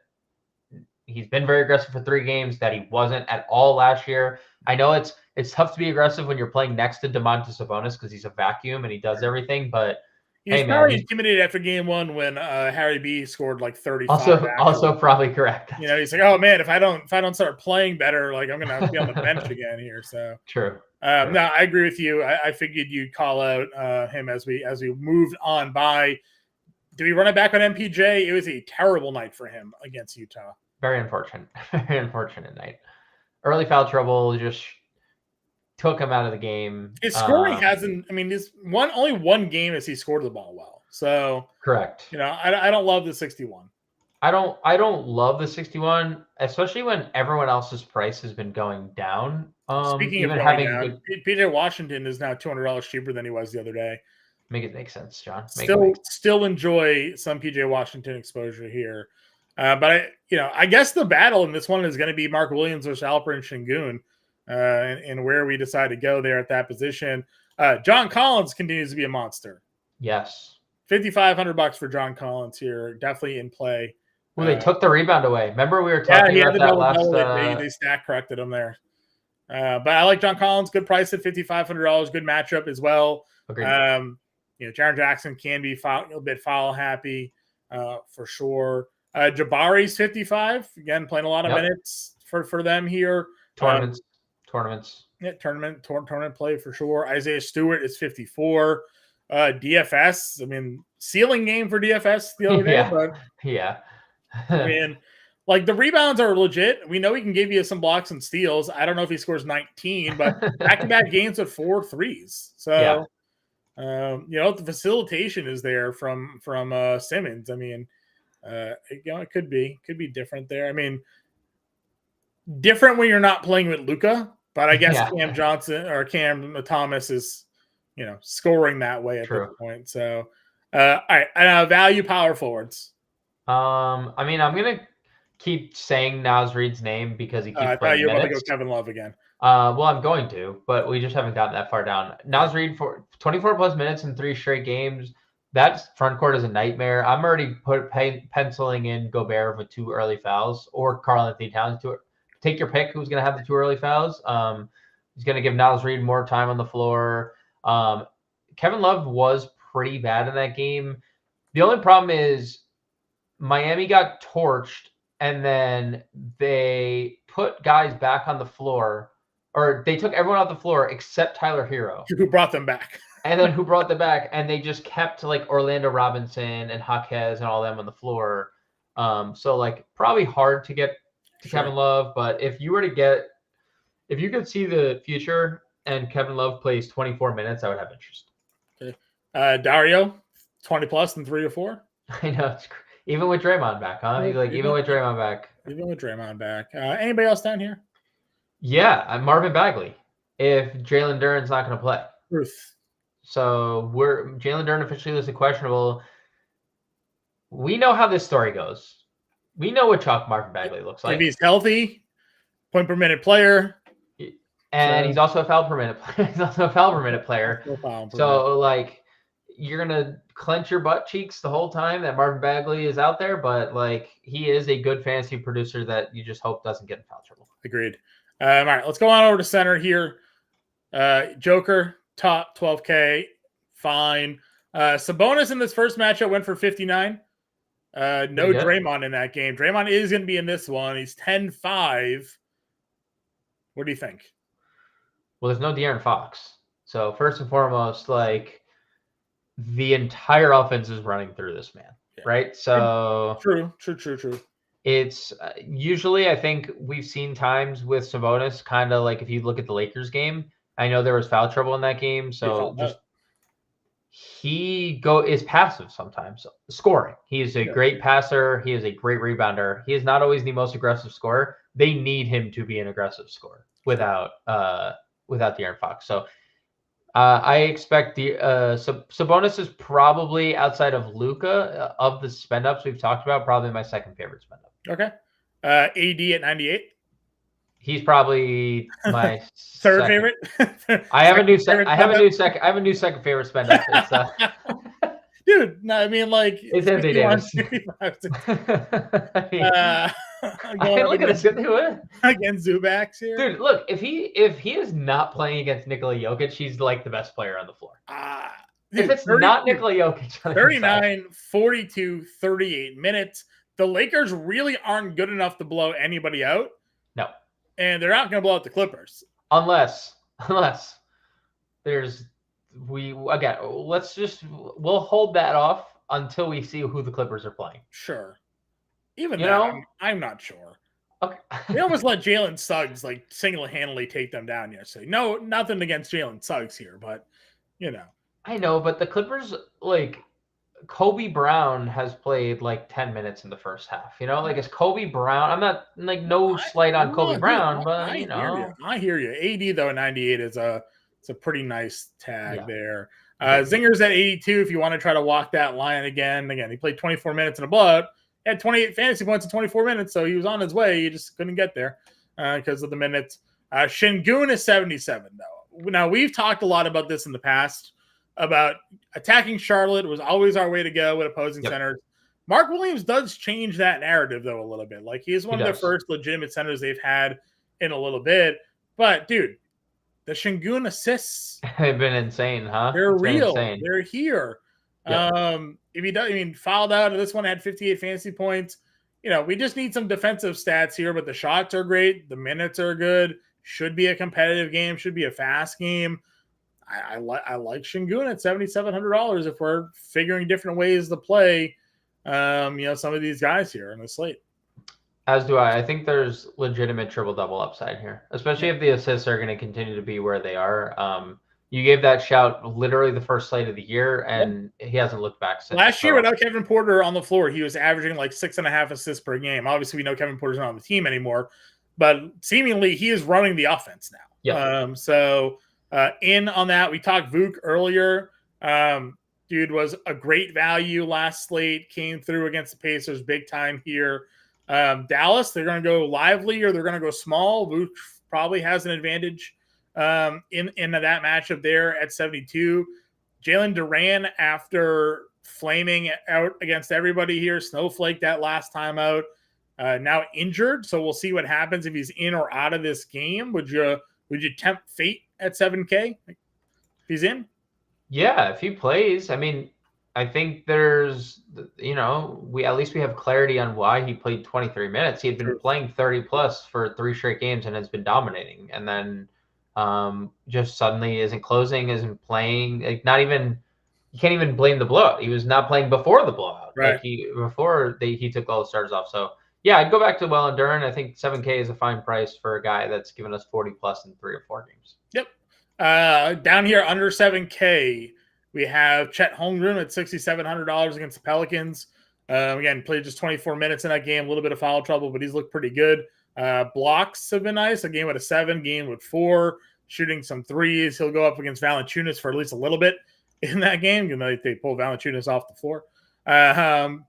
He's been very aggressive for 3 games that he wasn't at all last year. I know it's tough to be aggressive when you're playing next to Domantas Sabonis because he's a vacuum and he does everything, but He was hey, man, probably intimidated after game one when Harry B scored like 35. also probably correct. You know, he's like, oh man, if I don't start playing better, like I'm gonna be on the bench again here. So True. No, I agree with you. I figured you'd call out him as we moved on by. Do we run it back on MPJ? It was a terrible night for him against Utah. Very unfortunate. Very unfortunate night. Early foul trouble just took him out of the game. His scoring hasn't. I mean, only one game has he scored the ball well. So correct. You know, I don't love the 61. I don't love the 61, especially when everyone else's price has been going down. Speaking even of going having down, PJ Washington is now $200 cheaper than he was the other day. Make it make sense, John. Still enjoy some PJ Washington exposure here. But I guess the battle in this one is going to be Mark Williams versus Alperen Şengün, and where we decide to go there at that position. John Collins continues to be a monster. Yes, $5,500 for John Collins here, definitely in play. Well, they took the rebound away. Remember we were talking about that last. They stack corrected him there. But I like John Collins. Good price at $5,500. Good matchup as well. Agreed. Jaren Jackson can be a bit foul happy for sure. Jabari's 55. Again, playing a lot of minutes for them here. Tournaments. Yeah, tournament play for sure. Isaiah Stewart is 54. DFS. I mean, ceiling game for DFS the other day. But yeah. I mean, like the rebounds are legit. We know he can give you some blocks and steals. I don't know if he scores 19, but back-to-back games with 4 threes. So, the facilitation is there from Simmons. I mean, it could be different there. I mean, different when you're not playing with Luka, but I guess Cam Johnson or Cam Thomas is, scoring that way at this point. So, all right, value power forwards. I mean, I'm gonna keep saying Naz Reid's name because he keeps I thought you were about to go Kevin Love again. Well, I'm going to, but we just haven't gotten that far down. Naz Reid for 24+ minutes in 3 straight games. That front court is a nightmare. I'm already penciling in Gobert with 2 early fouls or Karl-Anthony Towns. Take your pick who's going to have the 2 early fouls. He's going to give Naz Reid more time on the floor. Kevin Love was pretty bad in that game. The only problem is Miami got torched, and then they put guys back on the floor, or they took everyone off the floor except Tyler Hero. Who brought them back. And then who brought them back, and they just kept like Orlando Robinson and Jaquez and all them on the floor. So like probably hard to get to Kevin Love, but if you could see the future and Kevin Love plays 24 minutes, I would have interest. Okay. Dario, 20+ in 3 or 4. I know, it's even with Draymond back, huh? Even with Draymond back. Anybody else down here? Yeah, Marvin Bagley. If Jalen Duren's not going to play. Ruth. So Jalen Duren officially listed questionable. We know how this story goes. We know what Chalk Marvin Bagley looks like. If he's healthy, point per minute player. And he's also a foul per minute player. He's also a foul per minute player. So, like, you're going to clench your butt cheeks the whole time that Marvin Bagley is out there, but, like, he is a good fantasy producer that you just hope doesn't get in foul trouble. Agreed. All right, let's go on over to center here. Joker, top 12K, fine. Sabonis in this first matchup went for 59. No Draymond in that game. Draymond is going to be in this one. He's 10-5. What do you think? Well, there's no De'Aaron Fox. So first and foremost, like the entire offense is running through this man, right? So true. It's usually, I think we've seen times with Sabonis, kind of like if you look at the Lakers game, I know there was foul trouble in that game. So he is passive sometimes, scoring. He is a great passer. He is a great rebounder. He is not always the most aggressive scorer. They need him to be an aggressive scorer without De'Aaron Fox. So I expect the Sabonis is probably outside of Luka of the spend ups we've talked about, probably my second favorite spend up. Okay. AD at 98. He's probably my Third second. favorite. I have a new favorite I have a new second. I have a new second favorite spend up. It's dude. No, I mean like it's Anthony 51, Davis. 55, I mean, going up look at this. against Zubac's here. Dude, look, if he is not playing against Nikola Jokic, he's like the best player on the floor. Dude, if it's not Nikola Jokic, 39, 42, 38 minutes. The Lakers really aren't good enough to blow anybody out. No. And they're not going to blow out the Clippers. Unless there's we'll hold that off until we see who the Clippers are playing. Sure. Even that, I'm not sure. Okay. They almost let Jalen Suggs like single-handedly take them down yesterday. No, nothing against Jalen Suggs here, but I know, but the Clippers, like Kobe Brown has played like 10 minutes in the first half. It's Kobe Brown. I'm not like no slight on Kobe Brown, but I hear you. AD though at 98 is it's a pretty nice tag there. Yeah. Zinger's at 82 if you want to try to walk that line again. Again, he played 24 minutes in a blowout. He had 28 fantasy points in 24 minutes, so he was on his way. He just couldn't get there because of the minutes. Şengün is 77 though. Now we've talked a lot about this in the past about attacking Charlotte was always our way to go with opposing centers. Mark Williams does change that narrative though a little bit. Like he's one of the first legitimate centers they've had in a little bit. But dude, the Şengün assists have been insane, huh? They're real. They're here. If he does, fouled out of this one, had 58 fantasy points. We just need some defensive stats here, but the shots are great. The minutes are good. Should be a competitive game. Should be a fast game. I like Şengün at $7,700 if we're figuring different ways to play, some of these guys here in the slate. As do I. I think there's legitimate triple-double upside here, especially if the assists are going to continue to be where they are. You gave that shout literally the first slate of the year, and he hasn't looked back since. Last year, without Kevin Porter on the floor, he was averaging like 6.5 assists per game. Obviously, we know Kevin Porter's not on the team anymore, but seemingly he is running the offense now. In on that, we talked Vuk earlier. Dude was a great value last slate, came through against the Pacers big time here. Dallas, they're going to go lively or they're going to go small. Vuk probably has an advantage in that matchup there at 72. Jalen Duran, after flaming out against everybody here, snowflake that last time out, now injured. So we'll see what happens if he's in or out of this game. Would you tempt fate at 7K if he's in? Yeah, if he plays. I think there's, we have clarity on why he played 23 minutes. He had been playing 30 plus for 3 straight games and has been dominating. And then just suddenly isn't closing, isn't playing. You can't even blame the blowout. He was not playing before the blowout. Right. He took all the starters off. So yeah, I'd go back to Well and Duran. I think 7K is a fine price for a guy that's given us 40 plus in 3 or 4 games. Yep. Down here under 7K, we have Chet Holmgren at $6,700 against the Pelicans. Again, played just 24 minutes in that game, a little bit of foul trouble, but he's looked pretty good. Blocks have been nice. A game with a 7, game with 4, shooting some threes. He'll go up against Valanciunas for at least a little bit in that game. They pull Valanciunas off the floor.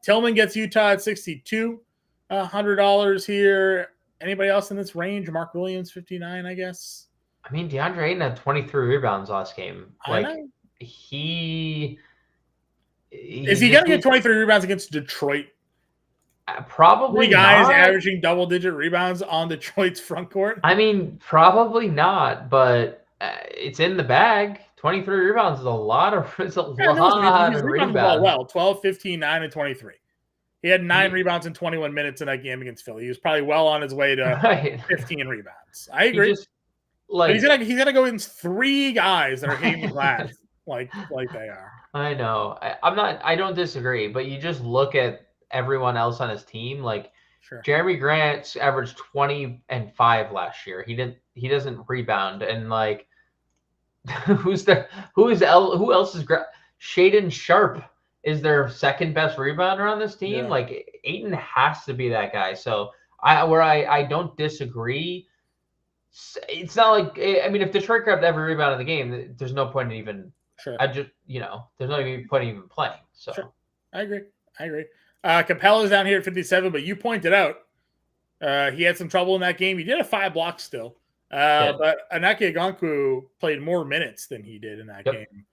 Tillman gets Utah at $6,200 here. Anybody else in this range? Mark Williams, 59, I guess. DeAndre Ayton had 23 rebounds last game. Is he going to get 23 rebounds against Detroit? Probably 3 guys not. Averaging double-digit rebounds on Detroit's front court. Probably not, but it's in the bag. 23 rebounds is a lot of rebounds. Well, 12, 15, 9, and 23. He had 9 rebounds in 21 minutes in that game against Philly. He was probably well on his way to 15 rebounds. I agree. But he's gonna go against 3 guys that are hitting the glass like they are. I know. I don't disagree, but you just look at everyone else on his team. Jeremy Grant averaged 20 and 5 last year. He doesn't rebound, and who else is Shaedon Sharpe is their second best rebounder on this team. Yeah. Ayton has to be that guy. So I don't disagree. It's not like, I mean, if Detroit grabbed every rebound in the game, there's no point in even. Sure. There's no point in even playing. So sure. I agree. Capella's down here at 57, but you pointed out he had some trouble in that game. He did have 5 blocks still. But Anaki Okonkwo played more minutes than he did in that game.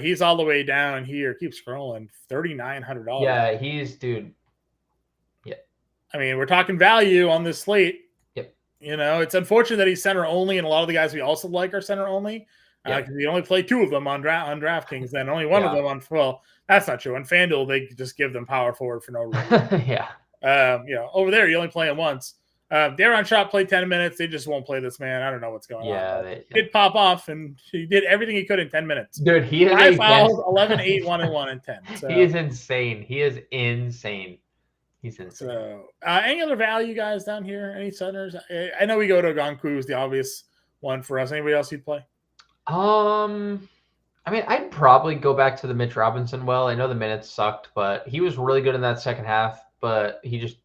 He's all the way down here. Keep scrolling. $3,900. Yeah, dude. Yeah. I mean, we're talking value on this slate. Yep. It's unfortunate that he's center only, and a lot of the guys we also like are center only. Because we only play 2 of them on DraftKings, then only one of them on. Well, that's not true. On FanDuel, they just give them power forward for no reason. Over there, you only play him once. Daron Sharp played 10 minutes. They just won't play this man. I don't know what's going on. He did pop off, and he did everything he could in 10 minutes. Dude, he is 5 fouls, 11, 8, 1, and 1 and 10. So, he is insane. He's insane. So, any other value guys down here? Any centers? I know we go to Okonkwo is the obvious one for us. Anybody else you'd play? I mean, I'd probably go back to the Mitch Robinson. Well, I know the minutes sucked, but he was really good in that second half. But they just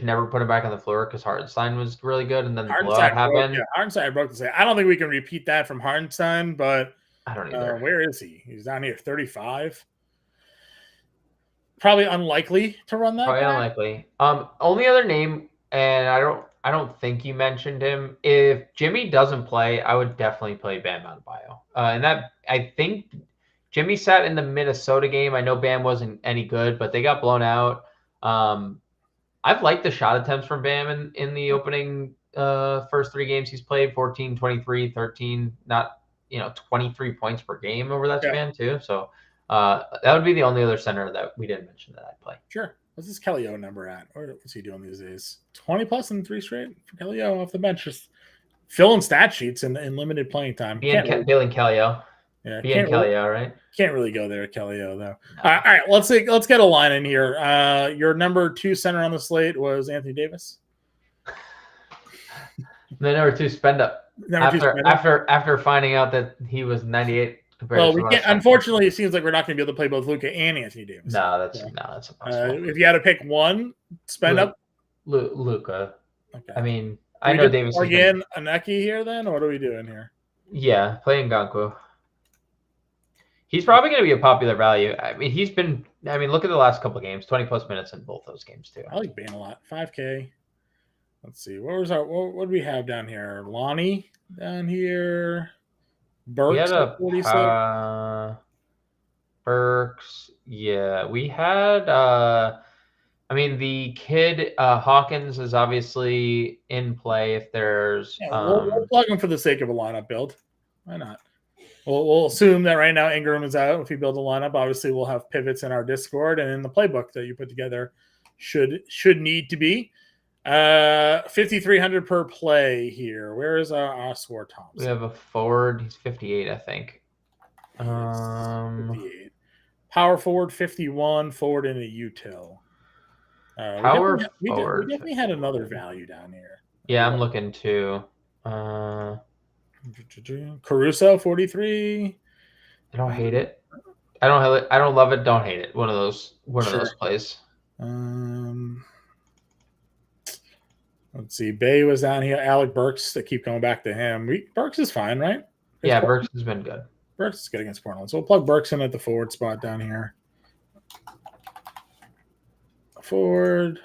never put him back on the floor because Hartenstein was really good, and then the blowout happened. Hartenstein broke the say. I don't think we can repeat that from Hartenstein, but I don't either. Where is he? He's down here, 35. Probably unlikely to run that. Probably unlikely. Only other name, and I don't think you mentioned him. If Jimmy doesn't play, I would definitely play Bam Adebayo. And that, I think Jimmy sat in the Minnesota game. I know Bam wasn't any good, but they got blown out. I've liked the shot attempts from Bam in the opening first 3 games he's played, 14, 23, 13, 23 points per game over that span too. So that would be the only other center that we didn't mention that I'd play. Sure. What's his Kelly O number at? What's he doing these days? 20 plus in 3 straight for Kelly O off the bench. Just filling stat sheets in limited playing time. Billing Kelly O. Yeah, being Kelly O, right? Can't really go there at Kelly O though. No. All right, let's get a line in here. Your number 2 center on the slate was Anthony Davis. The number 2 spend up. After finding out that he was 98. Well, we can't. Unfortunately, it seems like we're not going to be able to play both Luka and Anthony Davis. No, that's impossible. If you had to pick one, spend up Luka. Okay. I mean, I know Davis. Again, Aneki here then, or what are we doing here? Yeah, playing Okonkwo. He's probably going to be a popular value. I mean, look at the last couple of games, 20 plus minutes in both those games too. I like Bam a lot. 5K. Let's see. What do we have down here? Lonnie down here. Burks. Burks. Yeah, we had. The kid Hawkins is obviously in play. If there's, we'll plug him for the sake of a lineup build. Why not? We'll assume that right now Ingram is out. If we build a lineup, obviously we'll have pivots in our Discord and in the playbook that you put together. Should need to be 5,300 per play here. Where is Oswald Thompson? We have a forward. He's 58, I think. 58. Power forward 51. Forward in a util. We definitely had another value down here. Yeah, I'm looking too. Caruso 43. I don't hate it. I don't love it. Don't hate it. One of those plays. Let's see. Bay was down here. Alec Burks. They keep going back to him. Burks is fine, right? Burks has been good. Burks is good against Portland. So we'll plug Burks in at the forward spot down here. Forward.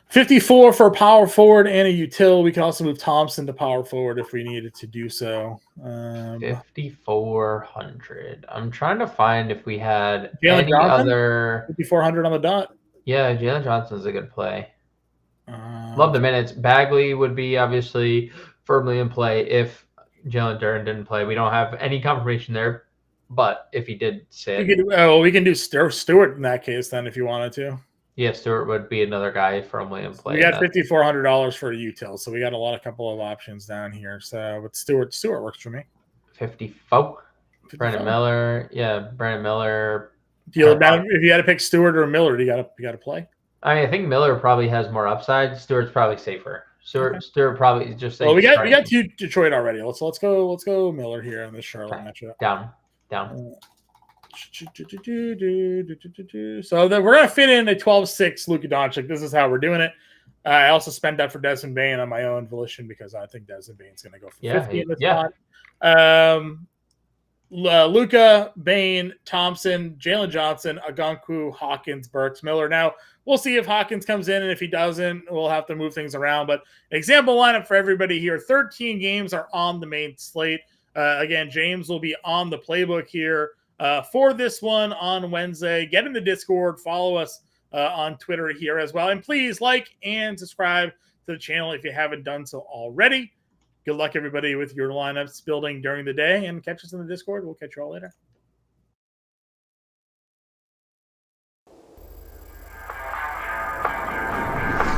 54 for power forward and a util. We can also move Thompson to power forward if we needed to do so. 5,400. I'm trying to find if we had Jalen Johnson? Other 5,400 on the dot. Yeah, Jalen Johnson's a good play. Love the minutes. Bagley would be obviously firmly in play if Jalen Duren didn't play. We don't have any confirmation there, but if he did sit, we can do Stewart in that case then if you wanted to. Yeah, Stewart would be another guy firmly in play. We got $5,400 for a util, so we got a couple of options down here. So with Stewart works for me. 54. Brandon Miller, Brandon Miller. If you had to pick Stewart or Miller, you got to play. I mean, I think Miller probably has more upside. Stewart's probably safer. Stewart probably just. Well, we got 2 Detroit already. Let's go Miller here in this Charlotte matchup. Down. So then we're gonna fit in a 12-6 Luka Doncic. This is how we're doing it. I also spent that for Desmond Bain on my own volition because I think Desmond Bain's going to go for 50 in this spot. Luka, Bain, Thompson, Jalen Johnson, Agonku, Hawkins, Burks, Miller. Now, we'll see if Hawkins comes in, and if he doesn't, we'll have to move things around. But example lineup for everybody here. 13 games are on the main slate. Again, James will be on the playbook here for this one on Wednesday. Get in the Discord. Follow us on Twitter here as well. And please like and subscribe to the channel if you haven't done so already. Good luck, everybody, with your lineups building during the day, and catch us in the Discord. We'll catch you all later.